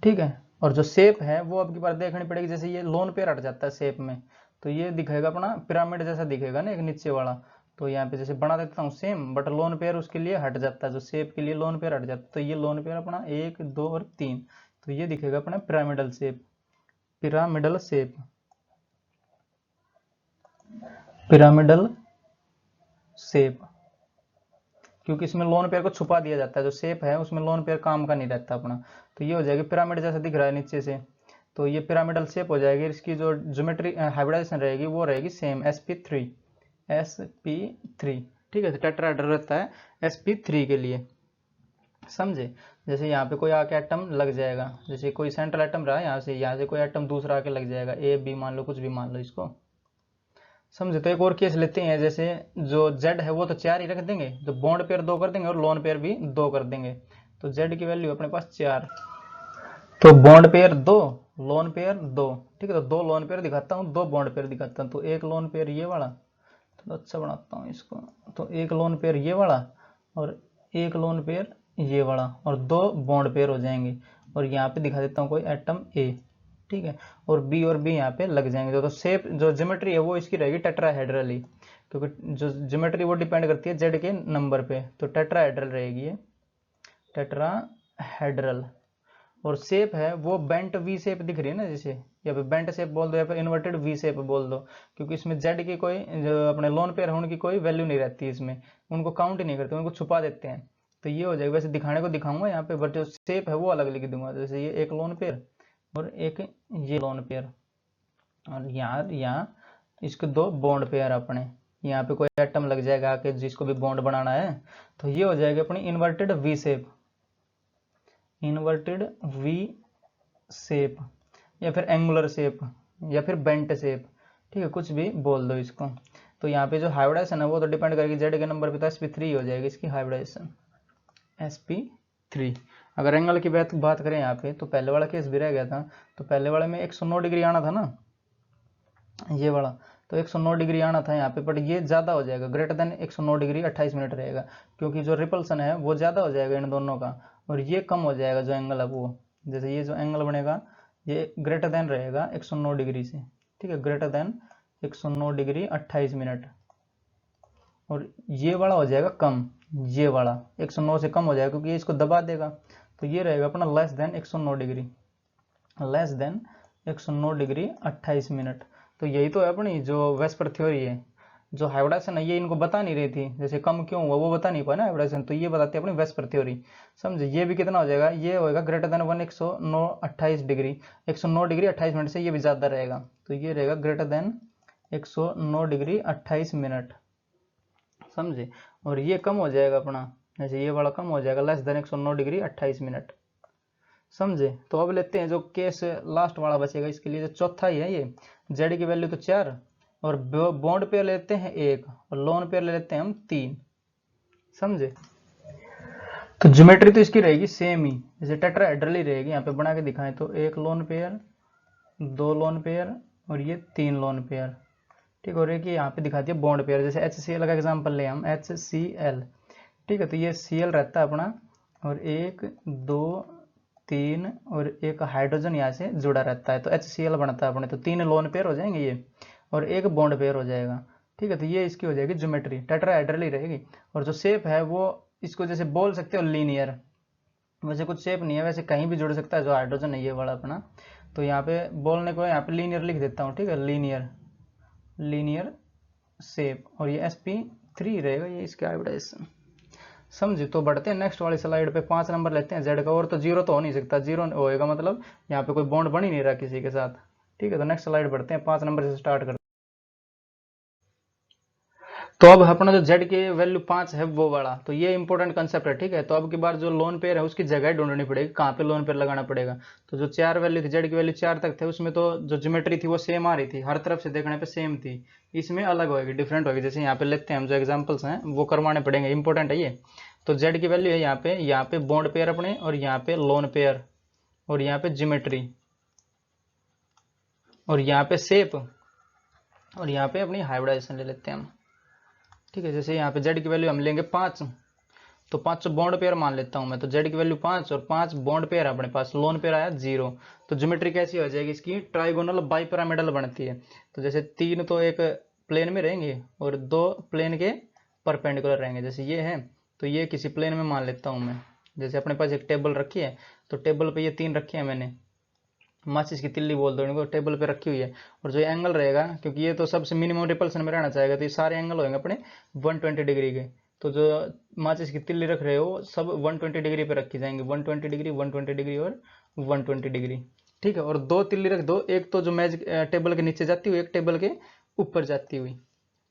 ठीक है, और जो शेप है वो अब की बार देखनी पड़ेगी, जैसे ये लोन पेयर हट जाता है शेप में, तो ये दिखेगा अपना पिरामिड जैसा दिखेगा ना एक नीचे वाला, तो यहाँ पे जैसे बना देता हूँ सेम, बट लोन पेयर उसके लिए हट जाता है, जो शेप के लिए लोन पेयर हट जाता है, तो ये लोन पेयर अपना 1 2 और 3, तो ये दिखेगा अपना pyramidal shape, pyramidal shape, pyramidal shape, क्योंकि इसमें लोन पेयर को छुपा दिया जाता है, जो शेप है उसमें लोन पेयर काम का नहीं रहता अपना, तो ये हो जाएगी पिरामिड जैसा दिख रहा है नीचे से, तो ये पिरामिडल शेप हो जाएगी। इसकी जो ज्योमेट्री हाइब्रिडाइजेशन रहेगी वो रहेगी सेम sp3, sp3। ठीक है, टेट्राहेड्रल रहता है sp3 के लिए, समझे। जैसे यहाँ पे कोई आके एटम लग जाएगा, जैसे कोई सेंट्रल एटम रहा है, यहाँ से कोई एटम दूसरा आके लग जाएगा, ए बी मान लो, कुछ भी मान लो इसको, समझे। तो एक और केस लेते हैं, जैसे जो जेड है वो तो 4 ही रख देंगे, जो बॉन्ड पेयर 2 कर देंगे और लोन पेयर भी 2 कर देंगे, तो जेड की वैल्यू अपने पास 4, तो बॉन्ड पेयर 2, लोन पेयर 2। ठीक है, तो 2 लोन पेयर दिखाता हूँ, 2 बॉन्ड पेयर दिखाता हूँ, तो एक लोन पेयर ये वाला, तो अच्छा बनाता हूँ इसको, तो एक लोन पेयर ये वाला और एक लोन पेयर ये वाला, और 2 बॉन्ड पेयर हो जाएंगे, और यहाँ पे दिखा देता हूँ कोई एटम ए। ठीक है, और बी यहाँ पे लग जाएंगे, तो शेप जो ज्योमेट्री है वो इसकी रहेगी टेट्राहेड्रल ही, क्योंकि जो ज्योमेट्री वो डिपेंड करती है जेड के नंबर पे, तो टेट्राहेड्रल रहेगी ये, टेट्राहेड्रल। और शेप है वो बेंट वी शेप दिख रही है ना, जैसे या फिर बेंट शेप बोल दो या फिर इन्वर्टेड वी शेप बोल दो, क्योंकि इसमें जेड की कोई जो अपने लोन पेयर है उनकी कोई वैल्यू नहीं रहती इसमें, उनको काउंट ही नहीं करते, उनको छुपा देते हैं, तो ये हो जाएगा। वैसे दिखाने को दिखाऊंगा यहाँ पे, बट जो शेप है वो अलग लिख दूंगा, जैसे ये एक लोन पेयर और एक ये लोन पेयर, और यहाँ इसके 2 बॉन्ड पेयर अपने, यहाँ पे कोई एटम लग जाएगा आके जिसको भी बॉन्ड बनाना है, तो ये हो जाएगी अपनी inverted V shape, inverted V shape, या फिर एंगुलर शेप, या फिर बेंट शेप। ठीक है, कुछ भी बोल दो इसको। तो यहाँ पे जो हाइब्रिडाइजेशन है वो तो डिपेंड करेगी जेड के नंबर पे, तो sp3 हो जाएगी इसकी हाइब्रिडाइजेशन, sp3। अगर एंगल की बात करें यहाँ पे, तो पहले वाला केस भी रह गया था, तो पहले वाले में 109 डिग्री आना था ना, ये वाला, तो 109 डिग्री आना था यहाँ पे, बट ये ज़्यादा हो जाएगा, ग्रेटर देन 109 डिग्री 28 मिनट रहेगा, क्योंकि जो रिपल्सन है वो ज़्यादा हो जाएगा इन दोनों का, और ये कम हो जाएगा जो एंगल है वो, जैसे ये जो एंगल बनेगा ये ग्रेटर देन रहेगा 109 डिग्री से। ठीक है, ग्रेटर देन 109 डिग्री 28 मिनट, और ये वाला हो जाएगा कम, ये वाला 109 से कम हो जाएगा, क्योंकि ये इसको दबा देगा, तो ये रहेगा अपना less than 109 degree, less than 109 degree 28 minute. तो यही तो है अपनी जो वेस्पर थ्योरी है, जो हाइब्रिडाइजेशन है ये इनको बता नहीं रही थी, जैसे कम क्यों हुआ वो बता नहीं पाया ना हाइब्रिडाइजेशन, तो ये बताती है अपनी वेस्पर थ्योरी, समझे। ये भी कितना हो जाएगा, ये होएगा greater than 109 28 degree, 109 degree 28 minute से ये भी ज़्यादा रहेगा, तो ये रहेगा ग्रेटर देन 109 डिग्री 28 मिनट, समझे। और ये कम हो जाएगा अपना, जैसे ये वाला कम हो जाएगा, लेस देन 109 डिग्री 28 मिनट, समझे। तो अब लेते हैं जो केस लास्ट वाला बचेगा, इसके लिए जो चौथा ही है ये, जेड की वैल्यू तो 4, और बॉन्ड पेयर लेते हैं 1, और लोन पेयर ले लेते हैं हम 3, समझे। तो ज्योमेट्री तो इसकी रहेगी सेम ही, जैसे टेट्राहेड्रल ही रहेगी, यहाँ पे बना के दिखाएं तो 1 लोन पेयर 2 लोन पेयर और ये 3 लोन पेयर। ठीक है, और एक यहाँ पे दिखाती है बॉन्ड पेयर, जैसे HCl का एग्जांपल ले हम, HCl। ठीक है, तो ये Cl रहता है अपना, और 1 2 3 और एक हाइड्रोजन यहाँ से जुड़ा रहता है, तो HCl बनता है अपने, तो 3 लोन पेयर हो जाएंगे ये, और एक बॉन्ड पेयर हो जाएगा। ठीक है, तो ये इसकी हो जाएगी ज्योमेट्री, टेट्राहेड्रल ही रहेगी। और जो शेप है वो इसको जैसे बोल सकते हो लीनियर, वैसे कुछ शेप नहीं है, वैसे कहीं भी जुड़ सकता है, जो हाइड्रोजन है ये वाला अपना, तो यहाँ पे बोलने को यहाँ पे लीनियर लिख देता हूँ। ठीक है, लीनियर, लीनियर शेप, और ये sp3 रहेगा, ये इसका हाइब्रिडाइजेशन, समझे। तो बढ़ते हैं नेक्स्ट वाली स्लाइड पे, 5 नंबर लेते हैं जेड का, और तो जीरो तो हो नहीं सकता, जीरो होएगा मतलब यहाँ पे कोई बॉन्ड बन ही नहीं रहा किसी के साथ। ठीक है, तो नेक्स्ट स्लाइड बढ़ते हैं, 5 नंबर से स्टार्ट करते हैं। तो अब अपना जो जेड की वैल्यू 5 है वो वाला, तो ये इंपॉर्टेंट कंसेप्ट है। ठीक है, तो अब की बार जो लोन पेयर है उसकी जगह ढूंढनी पड़ेगी, कहाँ पे लोन पेयर लगाना पड़ेगा। तो जो 4 वैल्यू थी, जेड की वैल्यू 4 तक थे, उसमें तो जो ज्योमेट्री थी वो सेम आ रही थी, हर तरफ से देखने पे सेम थी, इसमें अलग होगी, डिफरेंट होगी। जैसे यहाँ पे लेते हैं हम जो एग्जाम्पल्स हैं वो करवाने पड़ेंगे, इंपॉर्टेंट है ये। तो जेड की वैल्यू है यहाँ पे बॉन्ड पेयर अपने, और यहाँ पे लोन पेयर, और यहाँ पे ज्योमेट्री, और यहाँ पे शेप, और यहाँ पे अपनी हाइब्रिडाइजेशन ले लेते हैं हम। ठीक है, जैसे यहाँ पे जेड की वैल्यू हम लेंगे 5, तो 5 बॉन्ड पेयर मान लेता हूँ मैं, तो जेड की वैल्यू 5 और 5 बॉन्ड पेयर अपने पास, लोन पेयर आया 0। तो ज्योमेट्री कैसी हो जाएगी इसकी, ट्राइगोनल बाई पिरामिडल बनती है। तो जैसे 3 तो एक प्लेन में रहेंगे और 2 प्लेन के परपेंडिकुलर रहेंगे, जैसे ये है तो ये किसी प्लेन में मान लेता हूँ मैं। जैसे अपने पास एक टेबल रखी है, तो टेबल पे ये 3 रखे हैं मैंने, माचिस की तिल्ली बोल दो इनको, टेबल पे रखी हुई है। और जो एंगल रहेगा, क्योंकि ये तो सबसे मिनिमम रिपल्सन में रहना चाहेगा, तो ये सारे एंगल होंगे अपने 120 डिग्री के। तो जो माचिस की तिल्ली रख रहे हो सब 120 डिग्री पे रखी जाएंगे, 120 डिग्री, 120 डिग्री और 120 डिग्री। ठीक है, और 2 तिल्ली रख दो, एक तो जो मैच टेबल के नीचे जाती हुई, एक टेबल के ऊपर जाती हुई।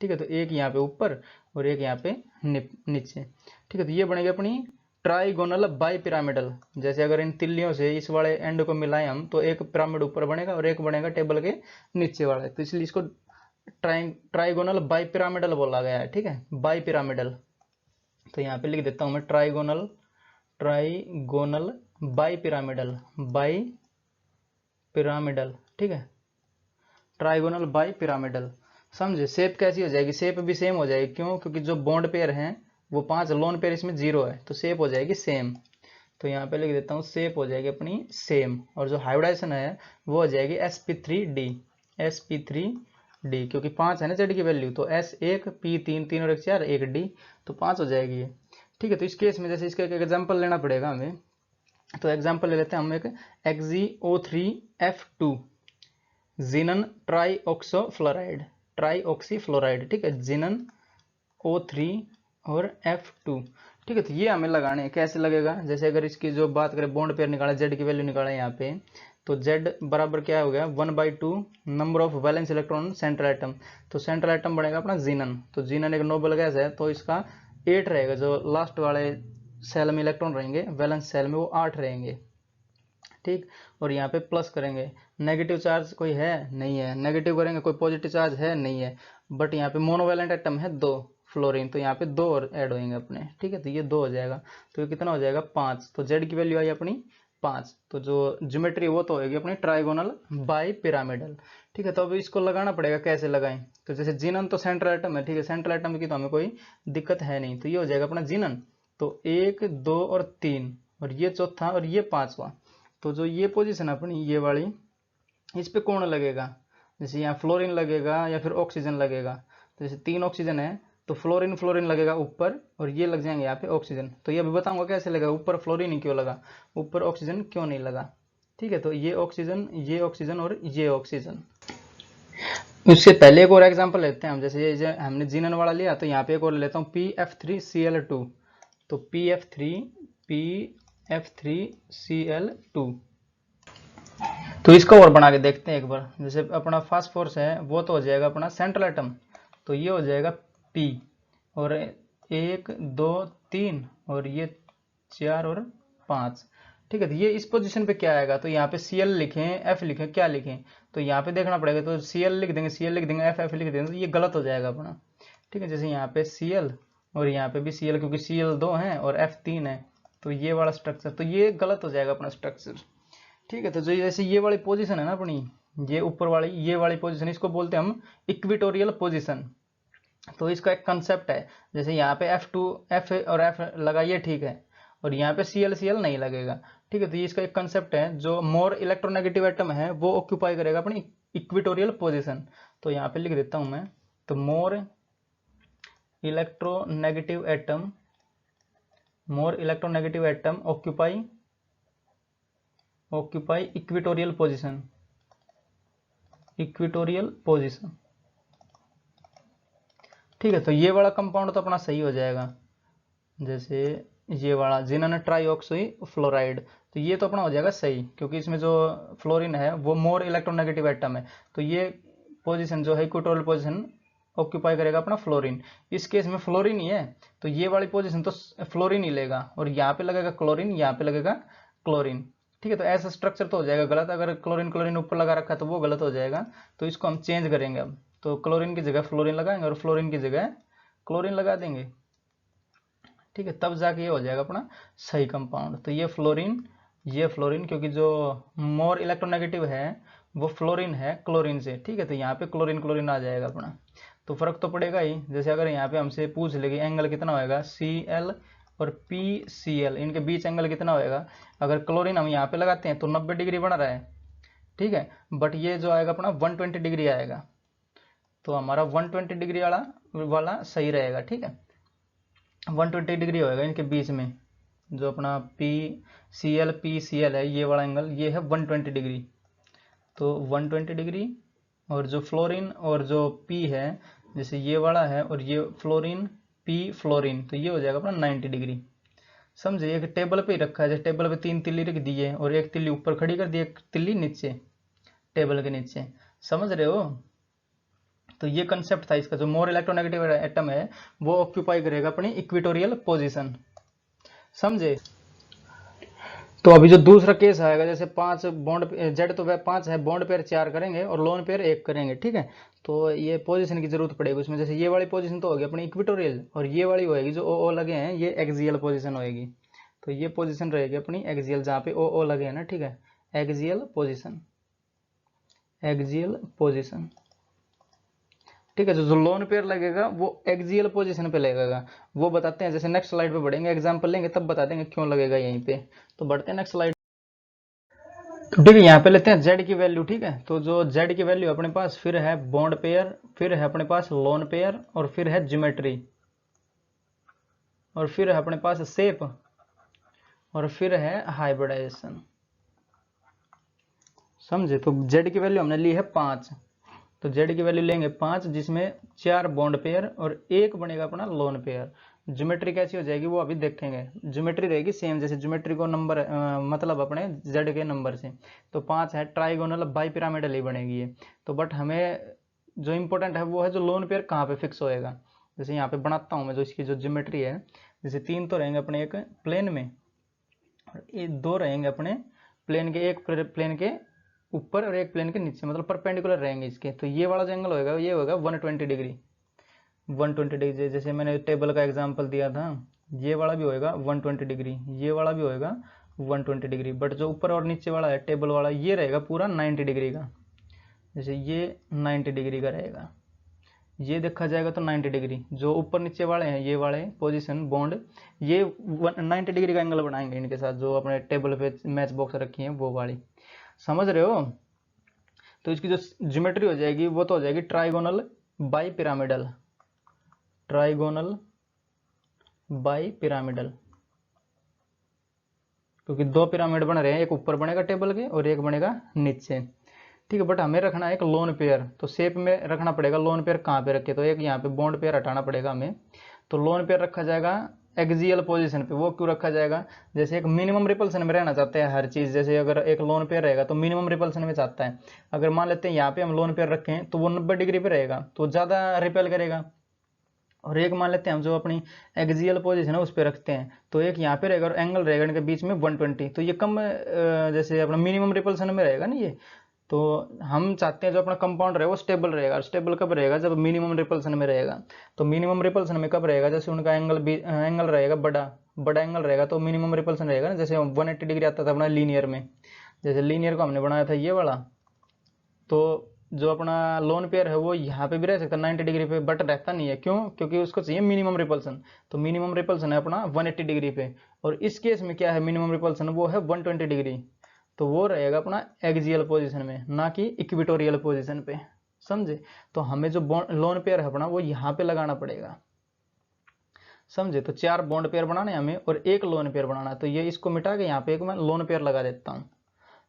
ठीक है, तो एक यहाँ पे ऊपर और एक यहाँ पे नीचे। ठीक है, तो ये बनेगी अपनी ट्राइगोनल बाई पिरामिडल। जैसे अगर इन तिल्लियों से इस वाले एंड को मिलाएं हम, तो एक पिरामिड ऊपर बनेगा और एक बनेगा टेबल के नीचे वाला, तो इसलिए इसको ट्राइगोनल बाई पिरामिडल बोला गया है। ठीक है, बाई पिरामिडल। तो यहाँ पे लिख देता हूँ मैं trigonal bi pyramidal, bi pyramidal. ठीक है, ट्राइगोनल बाई पिरामिडल। समझे, शेप कैसी हो जाएगी, शेप भी सेम हो जाएगी। क्यों, क्योंकि जो बॉन्ड पेयर हैं वो 5, लोन पेयर इसमें 0 है, तो शेप हो जाएगी सेम। तो यहाँ पे लिख देता हूँ शेप हो जाएगी अपनी सेम, और जो हाइब्रिडाइजेशन है वो हो जाएगी sp3d, sp3d, क्योंकि 5 है ना जेड की वैल्यू, तो s1 p3 3 और 1 4 1 d, तो 5 हो जाएगी ये। ठीक है, तो इस केस में जैसे इसका एक एग्जाम्पल लेना पड़ेगा हमें, तो एग्जाम्पल ले लेते हैं हम एक XgO3F2 जिनन ट्राईऑक्सोफ्लोराइड, ट्राईऑक्सीफ्लोराइड। ठीक है, जिनन O3 और F2। ठीक है, तो ये हमें लगाने हैं। कैसे लगेगा, जैसे अगर इसकी जो बात करें बॉन्ड पेयर निकाला, जेड की वैल्यू निकाला यहाँ पे, तो जेड बराबर क्या हो गया 1/2 number of valence electron central atom. तो सेंट्रल एटम बनेगा अपना जीनन, तो जीनन एक नोबल गैस है, तो इसका 8 रहेगा। जो लास्ट वाले सेल में इलेक्ट्रॉन रहेंगे वैलेंस सेल में, वो 8 रहेंगे। ठीक, और यहाँ पे प्लस करेंगे, नेगेटिव चार्ज कोई है नहीं है, नेगेटिव करेंगे कोई पॉजिटिव चार्ज है नहीं है, बट यहाँ पे मोनोवैलेंट एटम है 2 फ्लोरीन, तो यहाँ पे 2 और ऐड होंगे अपने। ठीक है, तो ये 2 हो जाएगा, तो ये कितना हो जाएगा 5। तो जेड की वैल्यू आई अपनी 5। तो जो ज्योमेट्री वो तो होगी अपनी ट्राइगोनल बाई पिरामिडल। ठीक है, तो अब इसको लगाना पड़ेगा, कैसे लगाएं, तो जैसे जिनन तो सेंट्रल एटम है। ठीक है, सेंट्रल एटम की तो हमें कोई दिक्कत है नहीं, तो ये हो जाएगा अपना जिनन। तो 1 2 और 3, और ये चौथा और ये 5वां। तो जो ये पोजीशन अपनी ये वाली, इस पे कौन लगेगा, जैसे यहाँ फ्लोरीन लगेगा या फिर ऑक्सीजन लगेगा। तो जैसे 3 ऑक्सीजन है, तो फ्लोरीन फ्लोरीन लगेगा ऊपर, और ये लग जाएंगे यहाँ पे ऑक्सीजन। तो ये अभी बताऊंगा कैसे लगेगा, ऊपर फ्लोरीन ही क्यों लगा, ऊपर ऑक्सीजन क्यों नहीं लगा। ठीक है, तो ये ऑक्सीजन और ये ऑक्सीजन। उससे पहले एक और एग्जांपल लेते हैं हम, जैसे ये हमने जीनन वाला लिया, तो यहाँ पे एक और ले लेता हूँ PF3Cl2। तो PF3Cl2, तो इसको और बना के देखते हैं एक बार। जैसे अपना फास्फोरस है वो तो हो जाएगा अपना सेंट्रल एटम, तो ये हो जाएगा P, और 1 2 3 और ये 4 और 5। ठीक है, तो ये इस पोजीशन पे क्या आएगा, तो यहाँ पे Cl लिखें F लिखें क्या लिखें, तो यहाँ पे देखना पड़ेगा। तो Cl लिख देंगे, Cl लिख देंगे, F लिख देंगे, तो ये गलत हो जाएगा अपना। ठीक है, जैसे यहाँ पे Cl और यहाँ पे भी Cl, क्योंकि Cl 2 है और F 3 है, तो ये वाला स्ट्रक्चर, तो ये गलत हो जाएगा अपना स्ट्रक्चर। ठीक है, तो जो जैसे ये वाली पोजीशन है ना अपनी, ये ऊपर वाली ये वाली पोजीशन, इसको बोलते हैं हम इक्विटोरियल पोजीशन। तो इसका एक कंसेप्ट है, जैसे यहाँ पे F2 F और F लगाइए, ठीक है, और यहाँ पे Cl नहीं लगेगा। ठीक है, तो ये इसका एक कंसेप्ट है, जो मोर इलेक्ट्रोनेगेटिव एटम है वो ऑक्यूपाई करेगा अपनी इक्विटोरियल पोजीशन। तो यहाँ पे लिख देता हूँ मैं, तो more electronegative atom occupy equatorial position, ठीक है, तो ये वाला कंपाउंड तो अपना सही हो जाएगा। जैसे ये वाला जिनन ट्राईऑक्सीफ्लोराइड, तो ये तो अपना हो जाएगा सही, क्योंकि इसमें जो फ्लोरीन है वो मोर इलेक्ट्रोनेगेटिव एटम है, तो ये पोजीशन जो है इक्विटोरियल पोजीशन ऑक्यूपाई करेगा अपना फ्लोरीन। इस केस में फ्लोरीन ही है, तो ये वाली पोजीशन तो फ्लोरीन ही लेगा, और यहाँ पे लगेगा क्लोरीन, यहाँ पे लगेगा क्लोरीन। ठीक है, तो ऐसा स्ट्रक्चर तो हो जाएगा गलत, अगर क्लोरीन ऊपर लगा रखा है तो वो गलत हो जाएगा। तो इसको हम चेंज करेंगे अब, तो क्लोरीन की जगह फ्लोरीन लगाएंगे और फ्लोरीन की जगह क्लोरीन लगा देंगे। ठीक है, तब जाके ये हो जाएगा अपना सही कंपाउंड। तो ये फ्लोरीन क्योंकि जो मोर इलेक्ट्रोनेगेटिव है वो फ्लोरीन है क्लोरीन से, ठीक है, तो यहाँ पे क्लोरीन क्लोरीन आ जाएगा अपना। तो फर्क तो पड़ेगा ही। जैसे अगर यहाँ पे हमसे पूछ ले कि एंगल कितना होएगा Cl और PCl, इनके बीच एंगल कितना होएगा, अगर क्लोरीन हम यहाँ पे लगाते हैं तो 90 डिग्री बन रहा है, ठीक है, बट ये जो आएगा अपना 120 डिग्री आएगा, तो हमारा 120 डिग्री वाला सही रहेगा, ठीक है। 120 डिग्री होएगा इनके बीच में, जो अपना PCl है, ये वाला एंगल ये है 120 डिग्री, तो 120 डिग्री। और जो फ्लोरीन और जो P है, जैसे ये वाला है और ये फ्लोरीन फ्लोरीन, तो ये हो जाएगा अपना 90 डिग्री। समझे, एक टेबल पे ही रखा है, जैसे टेबल पे 3 तिल्ली रख दी है और एक तिल्ली ऊपर खड़ी कर दी, एक तिल्ली नीचे टेबल के नीचे, समझ रहे हो। तो ये कंसेप्ट था इसका, जो मोर इलेक्ट्रोनेगेटिव एटम है वो ऑक्यूपाई करेगा अपनी इक्वेटोरियल पोजीशन, समझे। तो अभी जो दूसरा केस आएगा, जैसे 5 बॉन्ड जेड तो वह 5 है, बॉन्ड पेयर 4 करेंगे और लोन पेयर 1 करेंगे, ठीक है। तो ये पोजीशन की जरूरत पड़ेगी उसमें। जैसे ये वाली पोजीशन तो होगी अपनी इक्वेटोरियल, और ये वाली होएगी जो ओ लगे हैं, ये एक्सियल पोजीशन होएगी। तो ये पोजीशन रहेगी अपनी एक्सियल, जहाँ पे ओ लगे हैं ना, ठीक है, एक्सियल पोजीशन, ठीक है। जो लोन पेयर लगेगा वो एक्सियल पोजीशन पे लगेगा, वो बताते हैं, जैसे नेक्स्ट स्लाइड पे बढ़ेंगे, एग्जांपल लेंगे तब बता देंगे क्यों लगेगा यहीं पे। तो बढ़ते हैं नेक्स्ट स्लाइड। ठीक है, यहाँ पे लेते हैं जेड की वैल्यू, ठीक है। तो जो जेड की वैल्यू अपने पास फिर है बॉन्ड पेयर, फिर है अपने पास लोन पेयर, और फिर है ज्योमेट्री, और फिर है अपने पास शेप, और फिर है हाइब्रिडाइजेशन, समझे। तो जेड की वैल्यू हमने ली है 5, तो जेड की वैल्यू लेंगे 5, जिसमें 4 बॉन्ड पेयर और 1 बनेगा अपना लोन पेयर। ज्योमेट्री कैसी हो जाएगी वो अभी देखेंगे। ज्योमेट्री रहेगी सेम, जैसे ज्योमेट्री को नंबर मतलब अपने जेड के नंबर से, तो 5 है, ट्राइगोनल बाई पिरामिडल ही बनेगी ये। तो बट हमें जो इंपॉर्टेंट है वो है जो लोन पेयर कहाँ पे फिक्स होएगा। जैसे यहाँ पे बनाता हूँ मैं, जो इसकी जो ज्योमेट्री है, जैसे 3 तो रहेंगे अपने एक प्लेन में, और ये 2 रहेंगे अपने प्लेन के, एक प्लेन के ऊपर और एक प्लेन के नीचे, मतलब परपेंडिकुलर रहेंगे इसके। तो ये वाला जो एंगल होगा ये होगा 120 डिग्री, 120 डिग्री। जैसे मैंने टेबल का एग्जांपल दिया था, ये वाला भी होएगा 120 डिग्री, ये वाला भी होएगा 120 डिग्री, बट जो ऊपर और नीचे वाला है टेबल वाला, ये रहेगा पूरा 90 डिग्री का। जैसे ये 90 डिग्री का रहेगा, ये देखा जाएगा तो 90 डिग्री। जो ऊपर नीचे वाले हैं ये वाले पोजीशन बॉन्ड, ये 90 डिग्री का एंगल बनाएंगे इनके साथ, जो अपने टेबल पे मैच बॉक्स रखी है वो वाली, समझ रहे हो। तो इसकी जो ज्योमेट्री हो जाएगी वो तो हो जाएगी trigonal bi pyramidal, trigonal bi pyramidal, क्योंकि 2 पिरामिड बन रहे हैं, एक ऊपर बनेगा टेबल के और एक बनेगा नीचे, ठीक है। बट हमें रखना है एक लोन पेयर, तो शेप में रखना पड़ेगा। लोन पेयर कहाँ पे रखे, तो एक यहाँ पे बॉन्ड पेयर हटाना पड़ेगा हमें, तो लोन पेयर रखा जाएगा एक्सियल पोजीशन पे। वो क्यों रखा जाएगा, जैसे एक मिनिमम रिपल्सन में रहना चाहते हैं हर चीज। जैसे अगर एक लोन पेयर रहेगा तो मिनिमम रिपल्सन में चाहता है, अगर मान लेते हैं यहाँ पे हम लोन पेयर रखें तो वो 90 डिग्री पे रहेगा, तो ज्यादा रिपेल करेगा। और एक मान लेते हैं हम जो अपनी एक्सियल पोजीशन है उस पर रखते हैं, तो एक यहाँ पे रहेगा और एंगल रहेगा इनके बीच में 120, तो ये कम जैसे अपना मिनिमम रिपल्सन में रहेगा ना ये। तो हम चाहते हैं जो अपना कंपाउंड रहेगा वो स्टेबल रहेगा। स्टेबल कब रहेगा, जब मिनिमम रिपल्सन में रहेगा। तो मिनिमम रिपल्सन में कब रहेगा, जैसे उनका एंगल रहेगा बड़ा एंगल रहेगा, तो मिनिमम रिपल्सन रहेगा ना। जैसे 180 डिग्री आता था अपना लीनियर में, जैसे लीनियर को हमने बनाया था ये वाला, तो जो अपना लोन पेयर है वो यहाँ पे भी रह सकता है 90 डिग्री पे, बट रहता नहीं है। क्यों, क्योंकि उसको चाहिए मिनिमम रिपल्सन। तो मिनिमम रिपल्सन है अपना 180 डिग्री पे, और इस केस में क्या है मिनिमम रिपल्सन, वो है 120 डिग्री। तो वो रहेगा अपना एक्सियल पोजीशन में, ना कि इक्वेटोरियल पोजीशन पे, समझे। तो हमें जो लोन पेयर है अपना वो यहाँ पे लगाना पड़ेगा, समझे। तो 4 बॉन्ड पेयर बनाने हमें और एक लोन पेयर बनाना, तो ये इसको मिटा के यहाँ पे एक मैं लोन पेयर लगा देता हूँ,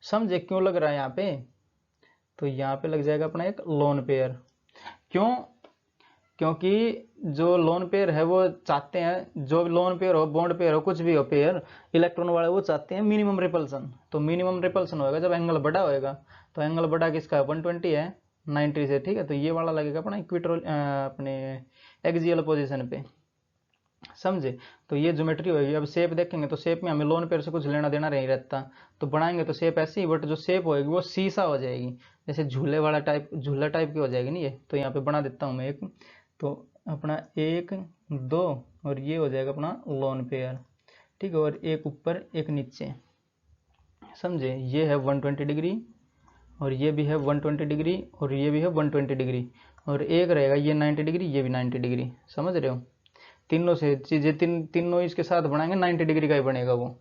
समझे। क्यों लग रहा है यहाँ पे, तो यहाँ पे लग जाएगा अपना एक लोन पेयर। क्यों, क्योंकि जो लोन पेयर है वो चाहते हैं, जो लोन पेयर हो बॉन्ड पेयर हो कुछ भी हो पेयर इलेक्ट्रॉन वाले, वो चाहते हैं मिनिमम रिपल्सन। तो मिनिमम रिपल्सन होगा जब एंगल बड़ा होएगा, तो एंगल बड़ा किसका 120 है 90 से, ठीक है। तो ये वाला लगेगा अपना इक्वेटोरियल अपने एक्सियल पोजीशन पे, समझे। तो ये ज्योमेट्री होगी। अब शेप देखेंगे तो शेप में हमें लोन पेयर से कुछ लेना देना नहीं रहता, तो बनाएंगे तो शेप ऐसी, बट जो शेप होगी वो सीसा हो जाएगी, जैसे झूले वाला टाइप, झूला टाइप की हो जाएगी नहीं ये। तो यहाँ पे बना देता हूँ मैं एक, तो अपना 1 2 और ये हो जाएगा अपना लोन पेयर, ठीक है। और एक ऊपर एक नीचे, समझे। ये है 120 डिग्री और ये भी है 120 डिग्री और ये भी है 120 डिग्री, और एक रहेगा ये 90 डिग्री, ये भी 90 डिग्री, समझ रहे हो। तीनों से चीज़ें तीनों इसके साथ बनाएंगे 90 डिग्री का ही बनेगा वो।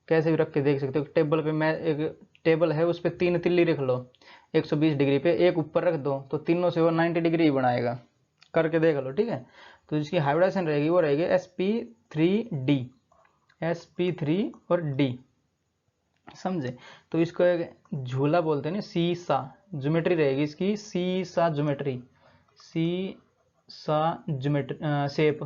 कैसे भी रख के देख सकते हो। टेबल पे मैं एक टेबल है उस पर 3 तिल्ली रख लो 120 डिग्री पे, एक ऊपर रख दो तो तीनों से वो 90 डिग्री ही बनाएगा, करके देख लो, ठीक है। तो जिसकी हाइब्रिडाइजेशन रहेगी वो रहेगी sp3d, sp3 और d, समझे। तो इसको एक झूला बोलते हैं ना, सीसा ज्योमेट्री रहेगी इसकी, सीसा ज्योमेट्री, सीसा ज्योमेट्री, शेप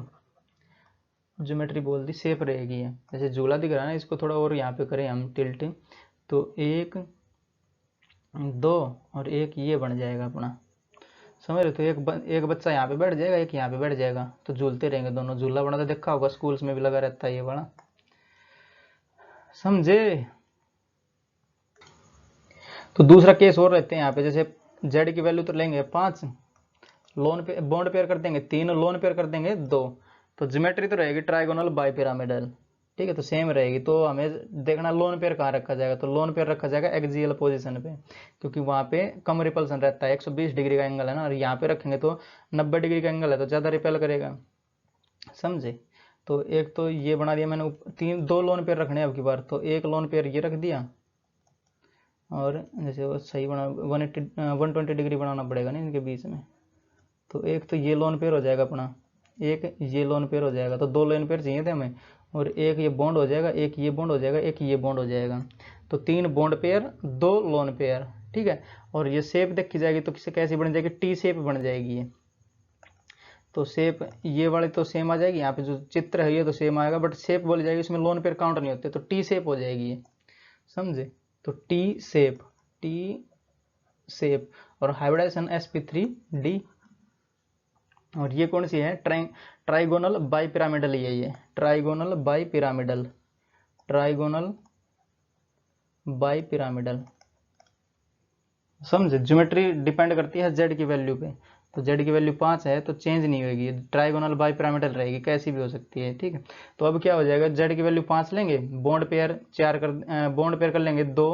ज्योमेट्री बोल दी, शेप रहेगी है। जैसे झूला दिख रहा है ना, इसको थोड़ा और यहाँ पे करें हम टिल्ट, तो 1 2 और एक ये बन जाएगा अपना, समझ रहे। तो एक बच्चा यहाँ पे बैठ जाएगा, एक यहाँ पे बैठ जाएगा, तो झूलते रहेंगे दोनों। झूला बना तो देखा होगा, स्कूल्स में भी लगा रहता है ये बड़ा, समझे। तो दूसरा केस और रहते हैं यहाँ पे, जैसे जेड की वैल्यू तो लेंगे 5, लोन पे बॉन्ड पेयर कर देंगे 3, लोन पेयर कर देंगे 2, तो ज्योमेट्री तो रहेगी ट्राइगोनल बाई पिरामिडल, ठीक है। तो सेम रहेगी। तो हमें देखना लोन पेयर कहाँ रखा जाएगा, तो लोन पेयर रखा जाएगा एक्सियल पोजीशन पे, क्योंकि वहाँ पे कम रिपल्सन रहता है, 120 डिग्री का एंगल है ना, और यहाँ पे रखेंगे तो 90 डिग्री का एंगल है, तो ज़्यादा रिपेल करेगा, समझे। तो एक तो ये बना दिया मैंने, 2 लोन पेयर रखने अब की बार, तो एक लोन पेयर ये रख दिया, और जैसे वो सही बना 120 डिग्री बनाना पड़ेगा ना इनके बीच में। तो एक तो ये लोन पेयर हो जाएगा अपना, एक ये लोन पेयर हो जाएगा, तो 2 लोन पेयर चाहिए थे हमें, और एक ये बॉन्ड हो जाएगा, एक ये बॉन्ड हो जाएगा, एक ये बॉन्ड हो जाएगा, तो 3 बॉन्ड पेयर 2 लोन पेयर, ठीक है। और ये शेप देखी जाएगी तो किसे कैसी बन जाएगी, टी शेप बन जाएगी ये। तो शेप ये वाली तो सेम आ जाएगी, यहाँ पे जो चित्र है ये तो सेम आएगा, बट शेप बोली जाएगी, इसमें लोन पेयर काउंट नहीं होते, तो टी शेप हो जाएगी ये, समझे। तो टी शेप, टी शेप, और हाइब्रिडाइजेशन sp3d। और ये कौन सी है, ट्राइगोनल बाई पिरामिडल, ये trigonal bi pyramidal, trigonal bi pyramidal, समझे। ज्योमेट्री डिपेंड करती है जेड की वैल्यू पे, तो जेड की वैल्यू 5 है तो चेंज नहीं होगी, ट्राइगोनल बाई पिरामिडल रहेगी, कैसी भी हो सकती है, ठीक है। तो अब क्या हो जाएगा, जेड की वैल्यू 5 लेंगे, बॉन्ड पेयर 4 बॉन्ड पेयर कर लेंगे 2,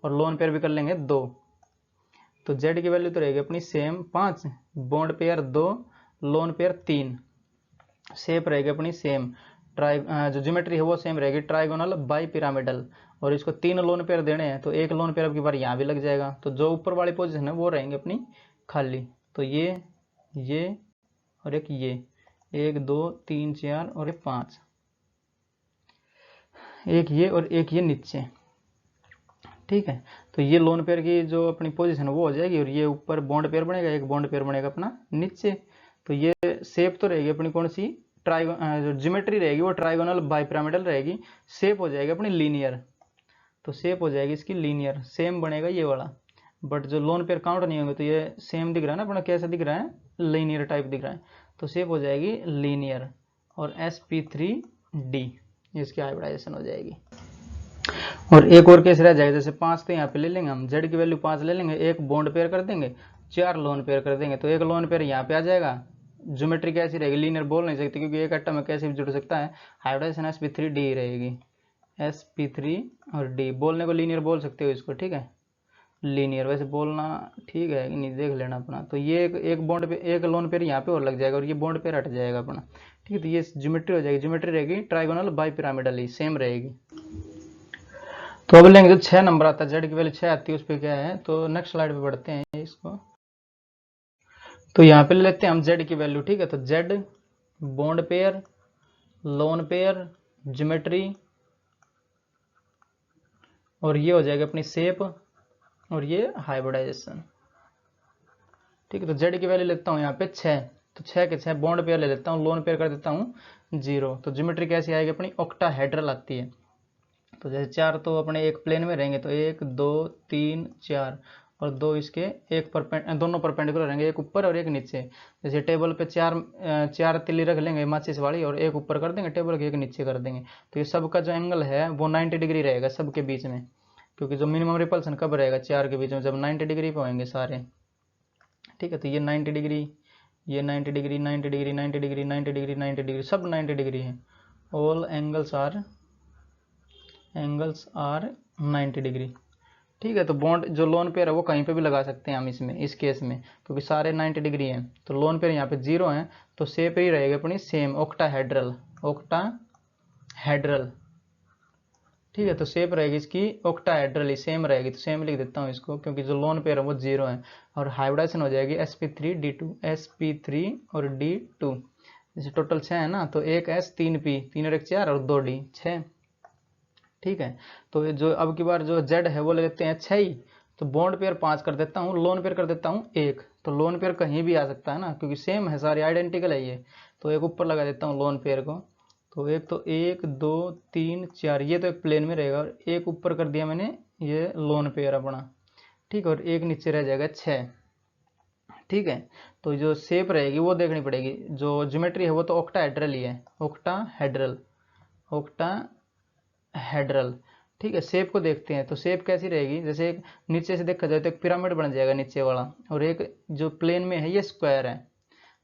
और लोन पेयर भी कर लेंगे 2, तो जेड की वैल्यू तो रहेगी अपनी same 5, bond pair 2, lone pair 3, shape रहेगी अपनी सेम, जो ज्योमेट्री है वो सेम रहेगी, ट्राइगोनल बाई पिरामिडल। और इसको 3 लोन पेयर देने हैं, तो एक लोन पेयर अब की बार यहाँ भी लग जाएगा, तो जो ऊपर वाली पोजीशन है वो रहेंगे अपनी खाली। तो ये और एक ये, 1 2 3 4 और एक 5, एक ये और एक ये नीचे, ठीक है। तो ये लोन पेयर की जो अपनी पोजीशन है वो हो जाएगी, और ये ऊपर बॉन्ड पेयर बनेगा, एक बॉन्ड पेयर बनेगा अपना नीचे। तो ये शेप तो रहेगी अपनी कौन सी, जो ज्योमेट्री रहेगी वो ट्राइगोनल बाई पिरामिडल रहेगी, शेप हो जाएगी अपनी लीनियर, तो शेप हो जाएगी इसकी लीनियर, सेम बनेगा ये वाला, बट जो लोन पेयर काउंट नहीं होंगे, तो ये सेम दिख रहा है ना अपना, कैसा दिख रहा है, लीनियर टाइप दिख रहा है, तो शेप हो जाएगी लीनियर। और sp3d इसकी हाइब्रिडाइजेशन हो जाएगी। और एक और केस रह जाएगा, जैसे 5 तो यहाँ पे ले लेंगे हम, जेड की वैल्यू 5 ले लेंगे, एक बॉन्ड पेयर कर देंगे, 4 लोन पेयर कर देंगे, तो एक लोन पेयर यहाँ पे आ जाएगा। ज्योमेट्री कैसी रहेगी, लीनियर बोल नहीं सकते क्योंकि एक एटम में कैसे भी जुड़ सकता है, हाइब्रिडाइजेशन sp3d रहेगी, sp3 और d, बोलने को लीनियर बोल सकते हो इसको, ठीक है। लीनियर वैसे बोलना ठीक है कि नहीं देख लेना अपना। तो ये एक बॉन्ड पे एक लोन पेयर यहाँ पे और लग जाएगा, और ये बॉन्ड पेयर हट जाएगा अपना, ठीक है। तो ये ज्योमेट्री हो जाएगी, ज्योमेट्री रहेगी ट्राइगोनल बाई पिरामिडल ही सेम रहेगी। तो अब लेंगे जो 6 नंबर आता है, जेड की वैल्यू 6 आती है, उस पर क्या है, तो नेक्स्ट स्लाइड पे बढ़ते हैं इसको। तो यहाँ पे ले लेते हैं हम जेड की वैल्यू, ठीक है। तो Z bond pair, lone pair, geometry, और ये हो जाएगा अपनी शेप, और ये हाइब्रिडाइजेशन, ठीक है। तो जेड की वैल्यू लेता हूँ यहाँ पे 6, तो 6 के 6 बॉन्ड पेयर ले लेता हूँ, लोन पेयर कर देता हूँ 0। तो ज्योमेट्री कैसी आएगी अपनी, ऑक्टाहेड्रल आती है। तो जैसे 4 तो अपने एक प्लेन में रहेंगे, तो 1 2 3 4, और 2 इसके एक दोनों परपेंडिकुलर रहेंगे, एक ऊपर और एक नीचे। जैसे टेबल पे 4 तिल्ली रख लेंगे माचिस वाली, और एक ऊपर कर देंगे टेबल के, एक नीचे कर देंगे, तो ये सबका जो एंगल है वो 90 डिग्री रहेगा सबके बीच में, क्योंकि जो मिनिमम रिपल्सन कब रहेगा, 4 के बीच में, जब 90 डिग्री पे होंगे सारे, ठीक है। तो ये 90 डिग्री, ये 90 degree 90 degree 90 degree 90 degree 90 degree सब 90 डिग्री है। All angles are 90 degree. ठीक है, तो बॉन्ड जो लोन पेयर है वो कहीं पे भी लगा सकते हैं हम इसमें, इस केस में, क्योंकि सारे 90 डिग्री हैं। तो लोन पेयर यहाँ पे 0 है, तो शेप ही रहेगी अपनी सेम, ऑक्टाहेड्रल। ऑक्टाहेड्रल, ठीक है, तो शेप रहेगी इसकी ऑक्टाहेड्रल ही, सेम रहेगी। तो सेम लिख देता हूँ इसको, क्योंकि जो लोन पेयर है वो 0 है। और हाइब्रिडाइजेशन हो जाएगी sp3d2, sp3 और d2। जैसे टोटल 6 है ना, तो 1s 3p 3 और 1 4 और 2d 6। ठीक है, तो जो अब की बार जो z है वो ले लेते हैं 6 ही। तो बॉन्ड पेयर 5 कर देता हूँ, लोन पेयर कर देता हूँ 1। तो लोन पेयर कहीं भी आ सकता है ना, क्योंकि सेम है, सारे आइडेंटिकल है ये। तो एक ऊपर लगा देता हूँ लोन पेयर को। तो एक तो 1 2 3 4, ये तो एक प्लेन में रहेगा, और एक ऊपर कर दिया मैंने ये लोन पेयर अपना। ठीक है, और एक नीचे रह जाएगा 6। ठीक है, तो जो शेप रहेगी वो देखनी पड़ेगी। जो ज्योमेट्री है वो तो ऑक्टाहेड्रल ही है, ऑक्टाहेड्रल, ऑक्टाहेड्रल। ठीक है, शेप को देखते हैं। तो शेप कैसी रहेगी, जैसे एक नीचे से देखा जाए तो एक पिरामिड बन जाएगा नीचे वाला, और एक जो प्लेन में है ये स्क्वायर है,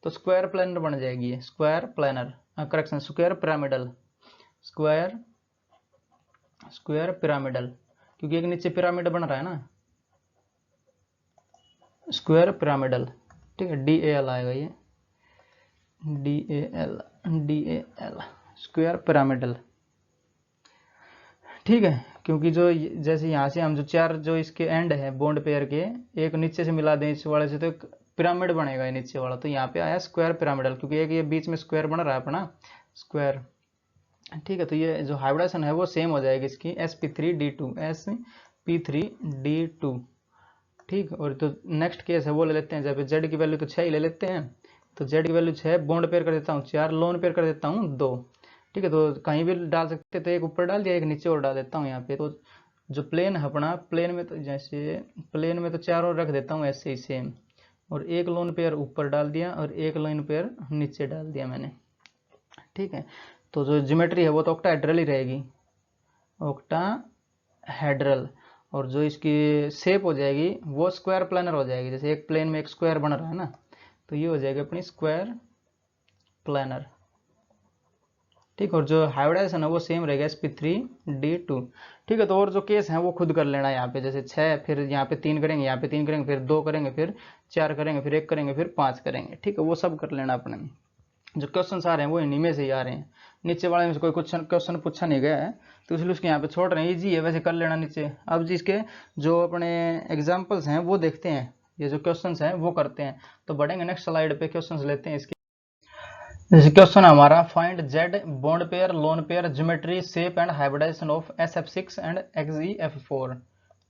तो स्क्वायर प्लेनर बन जाएगी ये, square planar, correction, square pyramidal, square square pyramidal, क्योंकि एक नीचे पिरामिड बन रहा है ना, स्क्वायर पिरामिडल। ठीक है, DAL आएगा ये, DAL स्क्वायर पिरामिडल। ठीक है, क्योंकि जो जैसे यहाँ से हम जो 4 जो इसके एंड है बॉन्ड पेयर के, एक नीचे से मिला दें इस वाले से, तो एक पिरामिड बनेगा ये नीचे वाला। तो यहाँ पे आया स्क्वायर पिरामिडल, क्योंकि एक ये बीच में स्क्वायर बन रहा है अपना, स्क्वायर। ठीक है, तो ये जो हाइब्रिडाइजेशन है वो सेम हो जाएगी इसकी sp3d2, sp3d2। ठीक, और तो नेक्स्ट केस है वो ले लेते हैं, जब z की वैल्यू तो 6 ही ले लेते हैं। तो z की वैल्यू 6, बॉन्ड पेयर कर देता हूँ 4, लोन पेयर कर देता हूँ 2। ठीक है, तो कहीं भी डाल सकते हैं, तो एक ऊपर डाल दिया, एक नीचे और डाल देता हूँ यहाँ पे। तो जो प्लेन है अपना, प्लेन में तो जैसे प्लेन में तो 4 और रख देता हूँ ऐसे ही सेम, और एक लोन पेयर ऊपर डाल दिया और एक लोन पेयर नीचे डाल दिया मैंने। ठीक है, तो जो ज्योमेट्री है वो तो ऑक्टाहेड्रल ही रहेगी, ऑक्टाहेड्रल। और जो इसकी शेप हो जाएगी वो स्क्वायर प्लेनर हो जाएगी, जैसे एक प्लेन में एक स्क्वायर बन रहा है ना, तो ये हो जाएगी अपनी स्क्वायर प्लेनर। ठीक, और जो हाइब्रिडाइजेशन है वो सेम रहेगा sp3d2। ठीक है, तो और जो केस हैं वो खुद कर लेना यहाँ पे, जैसे 6, फिर यहाँ पे 3 करेंगे, यहाँ पे 3 करेंगे, फिर 2 करेंगे, फिर 4 करेंगे, फिर 1 करेंगे, फिर 5 करेंगे। ठीक है, वो सब कर लेना अपने। जो क्वेश्चन आ रहे हैं वो इन्हीं में से ही आ रहे हैं, नीचे वाले में से कोई क्वेश्चन पूछा नहीं गया है, तो इसलिए उसके यहाँ पे छोड़ रहे हैं, ईजी है वैसे, कर लेना नीचे। अब जिसके जो अपने एग्जाम्पल्स हैं वो देखते हैं, ये जो क्वेश्चन हैं वो करते हैं। तो बढ़ेंगे नेक्स्ट स्लाइड पे, क्वेश्चन लेते हैं इसके। जैसे क्वेश्चन है हमारा, find z bond pair, lone pair, geometry, shape and hybridization of SF6 and XeF4।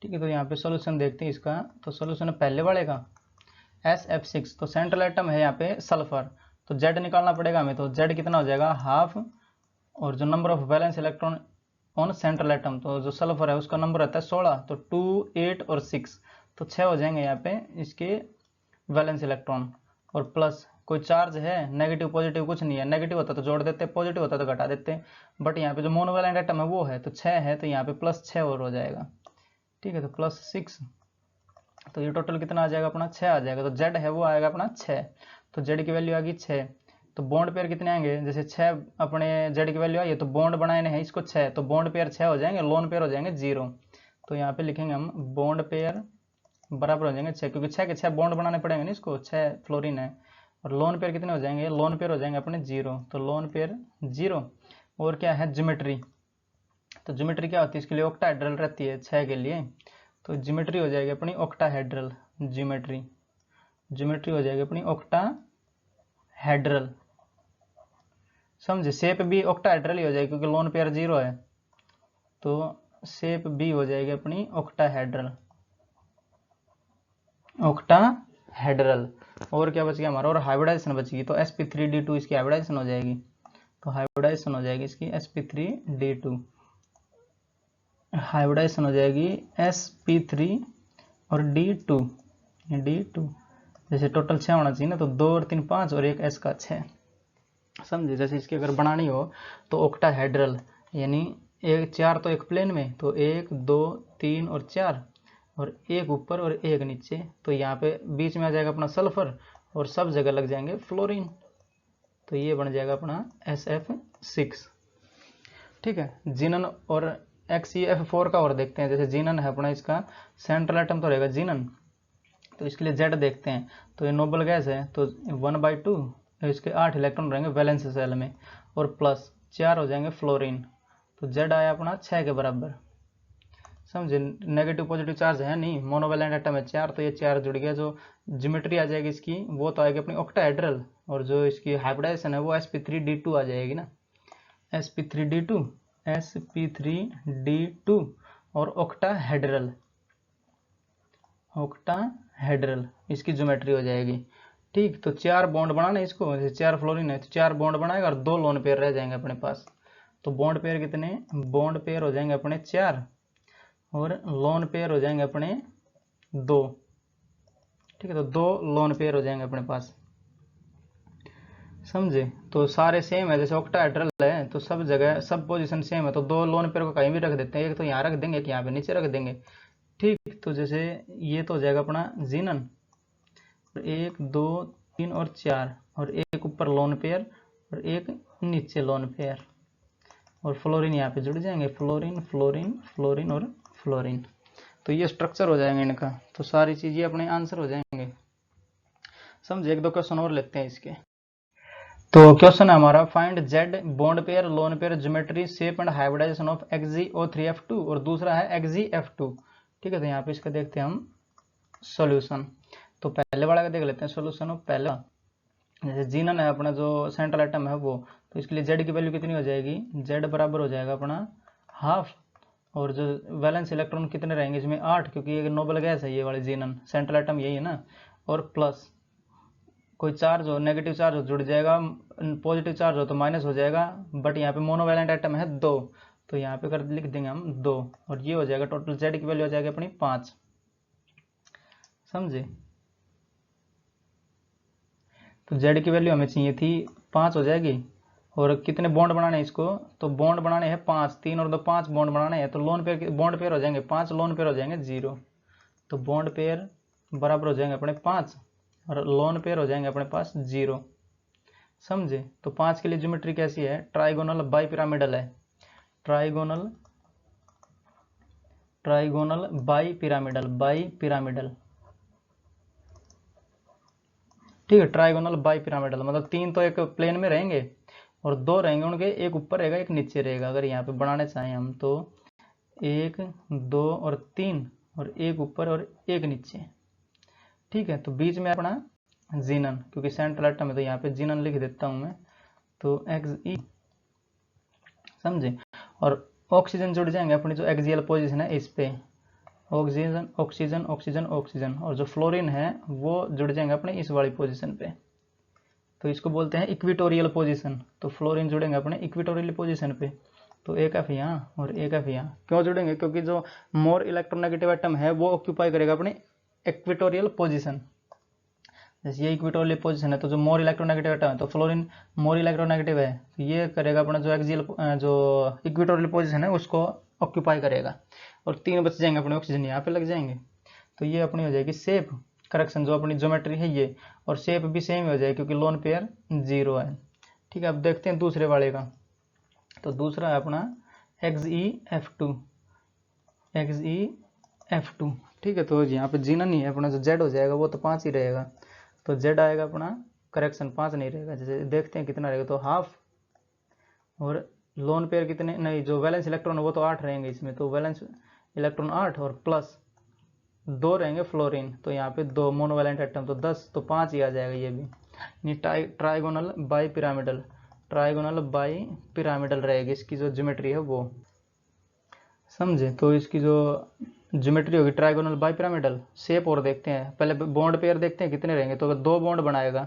ठीक है, तो यहाँ पे सोल्यूशन देखते हैं इसका। तो सोल्यूशन है पहले वाले का, SF6, तो सेंट्रल एटम है यहाँ पे सल्फर, तो Z निकालना पड़ेगा हमें। तो Z कितना हो जाएगा, हाफ, और जो number of valence electron on central atom, तो जो सल्फर है उसका नंबर रहता है 16, तो 2 8 और 6, तो 6 हो जाएंगे यहाँ पे इसके वैलेंस इलेक्ट्रॉन। और प्लस कोई चार्ज है, नेगेटिव पॉजिटिव कुछ नहीं है, नेगेटिव होता तो जोड़ देते, पॉजिटिव होता तो घटा देते, बट यहाँ पे जो मोनोवैलेंट एटम है वो है, तो 6 है, तो यहाँ पे प्लस 6 और हो जाएगा। ठीक है, तो प्लस 6, तो ये टोटल कितना आ जाएगा अपना, 6 आ जाएगा। तो Z है वो आएगा अपना 6, तो Z की वैल्यू आ गई 6। तो बॉन्ड पेयर कितने आएंगे, जैसे 6 अपने Z की वैल्यू आई है, तो बॉन्ड बनाए हैं इसको 6, तो बॉन्ड पेयर 6 हो जाएंगे, लोन पेयर हो जाएंगे 0। तो यहाँ पे लिखेंगे हम बॉन्ड पेयर बराबर हो जाएंगे 6, क्योंकि 6 के 6 बॉन्ड बनाने पड़ेंगे ना इसको, 6 फ्लोरीन है। और लोन पेयर कितने हो जाएंगे, लोन पेयर हो जाएंगे अपने 0, तो लोन पेयर 0। और क्या है, ज्योमेट्री, तो ज्योमेट्री क्या होती है इसके लिए, ऑक्टाहेड्रल रहती है 6 के लिए, तो ज्योमेट्री हो जाएगी अपनी ऑक्टाहेड्रल, ज्योमेट्री हो जाएगी अपनी ऑक्टाहेड्रल। समझे, शेप भी ऑक्टाहेड्रल ही हो जाएगी, क्योंकि लोन पेयर 0 है, तो शेप भी हो जाएगी अपनी ऑक्टाहेड्रल, ऑक्टाहेड्रल। और क्या बच गया हमारा, और हाइब्रिडाइजेशन बचेगी, तो sp3d2 इसकी हाइब्रिडाइजेशन हो जाएगी, तो हाइब्रिडाइजेशन हो जाएगी इसकी sp3d2, हाइब्रिडाइजेशन हो जाएगी sp3 और d2, जैसे टोटल 6 होना चाहिए ना, तो 2 और 3 5 और एक s का 6। समझे, जैसे इसकी अगर बनानी हो तो ऑक्टाहेड्रल, यानी एक 4 तो एक प्लेन में, तो 1 2 3 और 4, और एक ऊपर और एक नीचे, तो यहाँ पे बीच में आ जाएगा अपना सल्फर, और सब जगह लग जाएंगे फ्लोरीन, तो ये बन जाएगा अपना SF6। ठीक है, जिनन और XeF4 का और देखते हैं। जैसे जिनन है अपना, इसका सेंट्रल एटम तो रहेगा जिनन, तो इसके लिए Z देखते हैं। तो ये नोबल गैस है, तो 1/2, इसके 8 इलेक्ट्रॉन रहेंगे वैलेंस सेल में, और प्लस 4 हो जाएंगे फ्लोरीन, तो Z आया अपना 6 के बराबर। समझे, नेगेटिव पॉजिटिव चार्ज है नहीं, मोनोवैलेंट एटम है 4, तो ये 4 जुड़ गया। जो ज्योमेट्री आ जाएगी इसकी वो तो आएगी अपनी ऑक्टाहेड्रल, और जो इसकी हाइब्रिडाइजेशन है वो sp3d2 आ जाएगी ना, sp3d2 और ऑक्टाहेड्रल इसकी ज्योमेट्री हो जाएगी। ठीक, तो 4 बॉन्ड बनाना इसको, जैसे 4 फ्लोरीन है तो 4 बॉन्ड बनाएगा और 2 लोन पेयर रह जाएंगे अपने पास। तो बॉन्ड पेयर कितने, बॉन्ड पेयर हो जाएंगे अपने 4 और लोन पेयर हो जाएंगे अपने 2। ठीक है, तो 2 लोन पेयर हो जाएंगे अपने पास। समझे, तो सारे सेम है, जैसे ऑक्टाहेड्रल है तो सब जगह सब पोजीशन सेम है, तो 2 लोन पेयर को कहीं भी रख देते हैं, एक तो यहाँ रख देंगे, एक यहाँ पे नीचे रख देंगे। ठीक, तो जैसे ये तो हो जाएगा अपना जिनन, 1 2 3 और 4, और एक ऊपर लोन पेयर और एक नीचे लोन पेयर, और फ्लोरीन यहाँ पे जुड़ जाएंगे, फ्लोरीन फ्लोरीन फ्लोरीन और फ्लोरीन। तो ये स्ट्रक्चर हो जाएंगे इनका, तो सारी चीजें अपने आंसर हो जाएंगे। समझे, 1-2 क्वेश्चन और लेते हैं इसके। तो क्वेश्चन है हमारा, find Z bond pair, lone pair, geometry, shape and hybridization of XgO3F2, और दूसरा है XgF2। ठीक है, तो यहाँ पे इसका देखते हैं हम सॉल्यूशन। तो पहले वाला का देख लेते हैं सॉल्यूशन। पहला जैसे जिनन है अपना जो सेंट्रल एटम है वो, तो इसके लिए Z की वैल्यू कितनी हो जाएगी, Z बराबर हो जाएगा अपना हाफ, और जो वैलेंस इलेक्ट्रॉन कितने रहेंगे इसमें 8, क्योंकि ये नोबल गैस है ये वाली जिनन, सेंट्रल एटम यही है ना, और प्लस कोई चार्ज हो, नेगेटिव चार्ज हो जुड़ जाएगा, पॉजिटिव चार्ज हो तो माइनस हो जाएगा, बट यहाँ पे मोनोवैलेंट एटम है 2, तो यहाँ पे कर लिख देंगे हम 2, और ये हो जाएगा टोटल Z की वैल्यू हो जाएगी अपनी 5। समझे, तो Z की वैल्यू हमें चाहिए थी 5 हो जाएगी, और कितने बॉन्ड बनाने हैं इसको, तो बॉन्ड बनाने हैं 5, 3 और 2 5 बॉन्ड बनाने हैं, तो लोन पेयर बॉन्ड पेयर हो जाएंगे 5, लोन पेयर हो जाएंगे 0, तो बॉन्ड पेयर बराबर हो जाएंगे अपने 5 और लोन पेयर हो जाएंगे अपने पास 0। समझे, तो 5 के लिए ज्योमेट्री कैसी है, ट्राइगोनल बाई पिरामिडल है, ट्राइगोनल बाई पिरामिडल। ठीक है, ट्राइगोनल बाई पिरामिडल मतलब 3 तो एक प्लेन में रहेंगे और 2 रहेंगे उनके, एक ऊपर रहेगा एक नीचे रहेगा। अगर यहाँ पे बनाने चाहें हम तो 1 2 और 3, और एक ऊपर और एक नीचे। ठीक है, तो बीच में अपना जिनन, क्योंकि सेंट्रल एटम है तो यहाँ पे जिनन लिख देता हूँ मैं, तो Xe। समझे, और ऑक्सीजन जुड़ जाएंगे अपनी जो एक्सियल पोजीशन है इस पे, ऑक्सीजन ऑक्सीजन ऑक्सीजन ऑक्सीजन, और जो फ्लोरीन है वो जुड़ जाएंगे अपने इस वाली पोजीशन पे, तो इसको बोलते हैं इक्विटोरियल पोजीशन। तो फ्लोरीन जुड़ेंगे अपने इक्विटोरियल पोजीशन पे, तो एक F यहाँ और एक F यहाँ। क्यों जुड़ेंगे, क्योंकि जो मोर इलेक्ट्रोनेगेटिव एटम है वो ऑक्यूपाई करेगा अपने इक्विटोरियल पोजीशन। जैसे ये इक्विटोरियल पोजीशन है तो जो मोर इलेक्ट्रोनेगेटिव एटम है, तो फ्लोरीन मोर इलेक्ट्रोनेगेटिव है, तो ये करेगा अपना जो एक्सियल जो इक्विटोरियल पोजीशन है उसको ऑक्यूपाई करेगा, और 3 बच जाएंगे अपने ऑक्सीजन यहाँ पे लग जाएंगे। तो ये अपनी हो जाएगी शेप करेक्शन, जो अपनी ज्योमेट्री है ये, और शेप भी सेम हो जाएगी क्योंकि लोन पेयर 0 है। ठीक है, अब देखते हैं दूसरे वाले का। तो दूसरा है अपना XeF2। ठीक है, तो यहाँ पे जिनन ही है अपना, जो Z हो जाएगा वो तो 5 ही रहेगा, तो Z आएगा अपना करेक्शन 5 नहीं रहेगा। जैसे देखते हैं कितना रहेगा, तो हाफ, और लोन पेयर कितने, नहीं जो वैलेंस इलेक्ट्रॉन है वो तो 8 रहेंगे इसमें, तो वैलेंस इलेक्ट्रॉन 8 और प्लस 2 रहेंगे फ्लोरीन, तो यहाँ पे 2 मोनोवैलेंट एटम तो 10, तो 5 ही आ जाएगा ये भी। ट्राइगोनल बाई पिरामिडल रहेगी इसकी जो ज्योमेट्री है वो। समझे, तो इसकी जो ज्योमेट्री होगी ट्राइगोनल बाई पिरामिडल। शेप और देखते हैं, पहले बॉन्ड पेयर देखते हैं कितने रहेंगे, तो अगर 2 बॉन्ड बनाएगा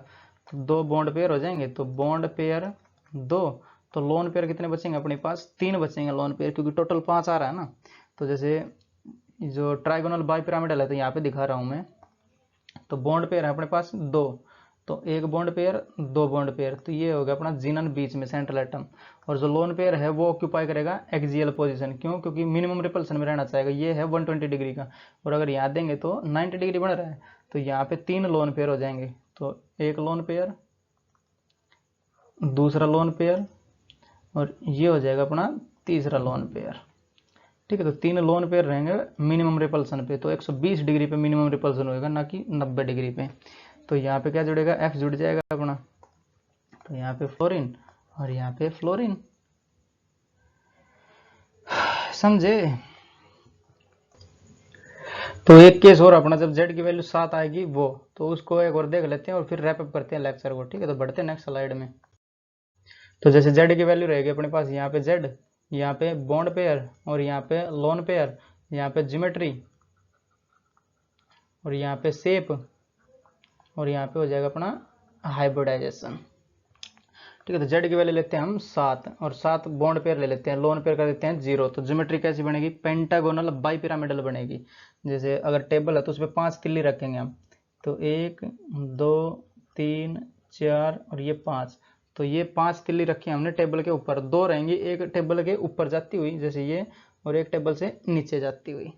तो 2 बॉन्ड पेयर हो जाएंगे, तो बॉन्ड पेयर 2, तो लोन पेयर कितने बचेंगे अपने पास, 3 बचेंगे लोन पेयर, क्योंकि टोटल 5 आ रहा है ना। तो जैसे जो ट्राइगोनल बाई पिरामिडल है तो यहाँ पे दिखा रहा हूँ मैं, तो बॉन्ड पेयर है अपने पास 2, तो 1 बॉन्ड पेयर 2 बॉन्ड पेयर, तो ये हो गया अपना जिनन बीच में सेंट्रल एटम, और जो लोन पेयर है वो ऑक्यूपाई करेगा एक्सियल पोजीशन। क्यों, क्योंकि मिनिमम रिपल्सन में रहना चाहेगा, ये है 120 डिग्री का, और अगर यहाँ देंगे तो 90 डिग्री बन रहा है, तो यहाँ पे 3 लोन पेयर हो जाएंगे, तो एक लोन पेयर, दूसरा लोन पेयर, और ये हो जाएगा अपना तीसरा लोन पेयर। ठीक है, तो 3 लोन पेयर रहेंगे मिनिमम रिपल्सन पे, तो 120 डिग्री पे मिनिमम रिपल्सन होगा, ना कि 90 डिग्री पे। तो यहाँ पे क्या जुड़ेगा, F जुड़ जाएगा अपना। तो यहाँ पे फ्लोरीन और यहाँ पे फ्लोरीन। समझे? तो एक केस और अपना, जब Z की वैल्यू 7 आएगी वो, तो उसको एक और देख लेते हैं और फिर रैप अप करते हैं लेक्चर को। ठीक है, तो बढ़ते हैं नेक्स्ट स्लाइड में। तो जैसे Z की वैल्यू रहेगी अपने पास यहाँ पे Z, यहाँ पे बॉन्ड पेयर, और यहाँ पे लोन पेयर, यहाँ पे ज्योमेट्री, और यहाँ पे शेप, और यहाँ पे हो जाएगा अपना हाइब्रिडाइजेशन। ठीक है, तो Z की वैल्यू लेते हैं हम 7, और 7 बॉन्ड पेयर ले लेते हैं, लोन पेयर कर देते हैं 0। तो ज्योमेट्री कैसी बनेगी, पेंटागोनल बाई पिरामिडल बनेगी। जैसे अगर टेबल है तो उसमें 5 तिल्ली रखेंगे हम, तो 1 2 3 4 और ये 5। तो ये 5 तिल्ली रखी हमने टेबल के ऊपर, 2 रहेंगी एक टेबल के ऊपर जाती हुई जैसे ये, और एक टेबल से नीचे जाती हुई।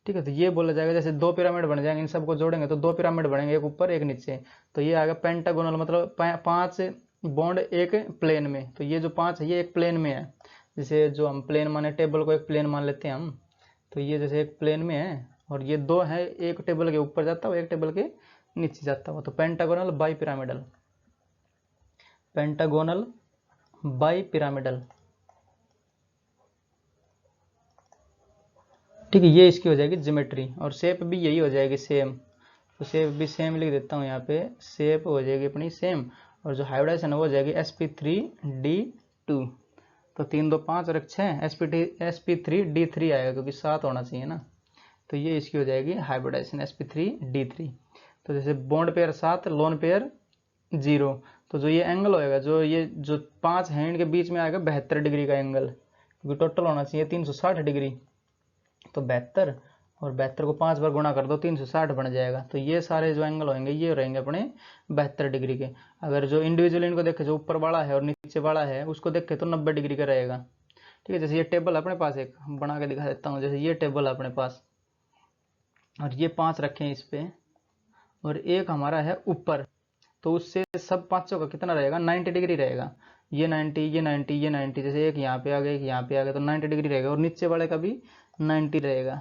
ठीक है, तो ये बोला जाएगा जैसे 2 पिरामिड बन जाएंगे, इन सबको जोड़ेंगे तो 2 पिरामिड बनेंगे, एक ऊपर एक नीचे। तो ये आएगा पेंटागोनल, मतलब 5 बॉन्ड एक प्लेन में। तो ये जो 5 है ये एक प्लेन में है, जैसे जो हम प्लेन माने, टेबल को एक प्लेन मान लेते हैं हम। तो ये जैसे एक प्लेन में है, और ये 2 है, एक टेबल के ऊपर जाता हुआ एक टेबल के नीचे जाता हुआ। तो pentagonal bi pyramidal, pentagonal bi pyramidal. ठीक है, ये इसकी हो जाएगी ज्योमेट्री, और शेप भी यही हो जाएगी सेम। तो शेप भी सेम लिख देता हूँ यहाँ पे, शेप हो जाएगी अपनी सेम, और जो हाइब्रिडाइजेशन है वो हो जाएगी sp3d2। तो 3 2 5 और 6 sp3d3 आएगा, क्योंकि 7 होना चाहिए ना। तो ये इसकी हो जाएगी हाइब्रिडाइजेशन sp3d3। तो जैसे बॉन्ड पेयर 7, लोन पेयर 0। तो जो ये एंगल होएगा, जो ये जो 5 है इनके बीच में आएगा 72 डिग्री का एंगल, क्योंकि टोटल होना चाहिए 360 डिग्री। तो 72, और 72 को 5 बार गुणा कर दो, 360 बन जाएगा। तो ये सारे जो एंगल होंगे ये रहेंगे अपने 72 डिग्री के। अगर जो इंडिविजुअल इनको देखे, जो ऊपर वाला है और नीचे वाला है उसको देखे तो 90 डिग्री का रहेगा। ठीक है, जैसे ये टेबल अपने पास, एक बना के दिखा देता हूँ। जैसे ये टेबल है अपने पास, और ये 5 रखे हैं इस पे, और एक हमारा है ऊपर, तो उससे सब 5 का कितना रहेगा, 90 डिग्री रहेगा। ये 90, ये 90, ये 90, जैसे एक यहाँ पे आ गया, एक यहाँ पे आ गया, तो 90 डिग्री रहेगा, और नीचे वाले का भी 90 रहेगा।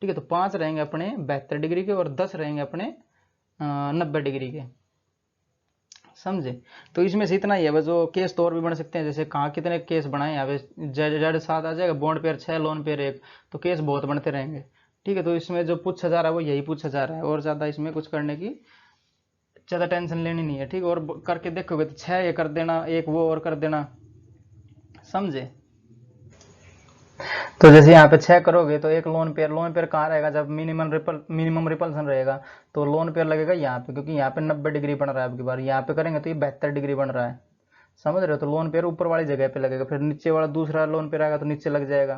ठीक है, तो 5 रहेंगे अपने 72 डिग्री के, और 10 रहेंगे अपने 90 डिग्री के। समझे? तो इसमें से इतना ही है, बस जो केस तो और भी बन सकते हैं। जैसे कहाँ कितने केस बनाए, यहाँ पे Z 7 आ जाएगा, बॉन्ड पेयर 6, लोन पेयर 1, तो केस बहुत बनते रहेंगे। ठीक है, तो इसमें जो पूछा जा रहा है वो यही पूछा जा रहा है, और ज़्यादा इसमें कुछ करने की ज़्यादा टेंशन लेनी नहीं है। ठीक, और करके देखोगे तो 6 ये कर देना, एक वो और कर देना। समझे? तो जैसे यहाँ पे 6 करोगे तो एक लोन पेयर कहाँ रहेगा, जब मिनिमम रिपल्सन रहेगा तो लोन पेयर लगेगा यहाँ पे, क्योंकि यहाँ पे 90 डिग्री बन रहा है। आपकी बार यहाँ पे करेंगे तो ये 72 डिग्री बन रहा है। समझ रहे हो? तो लोन पेयर ऊपर वाली जगह पे लगेगा, फिर नीचे वाला दूसरा लोन पेयर आएगा तो नीचे लग जाएगा,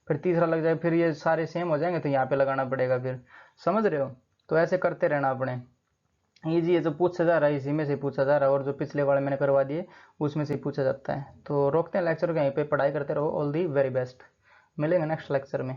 फिर तीसरा लग जाएगा, फिर ये सारे सेम हो जाएंगे तो यहाँ पे लगाना पड़ेगा फिर। समझ रहे हो? तो ऐसे करते रहना अपने। ईजी है, जो पूछा जा रहा है इसी में से पूछा जा रहा है, और जो पिछले वाले मैंने करवा दिए उसमें से पूछा जाता है। तो रोकते हैं लेक्चर को यहीं पे, पढ़ाई करते रहो। ऑल दी वेरी बेस्ट, मिलेंगे नेक्स्ट लेक्चर में।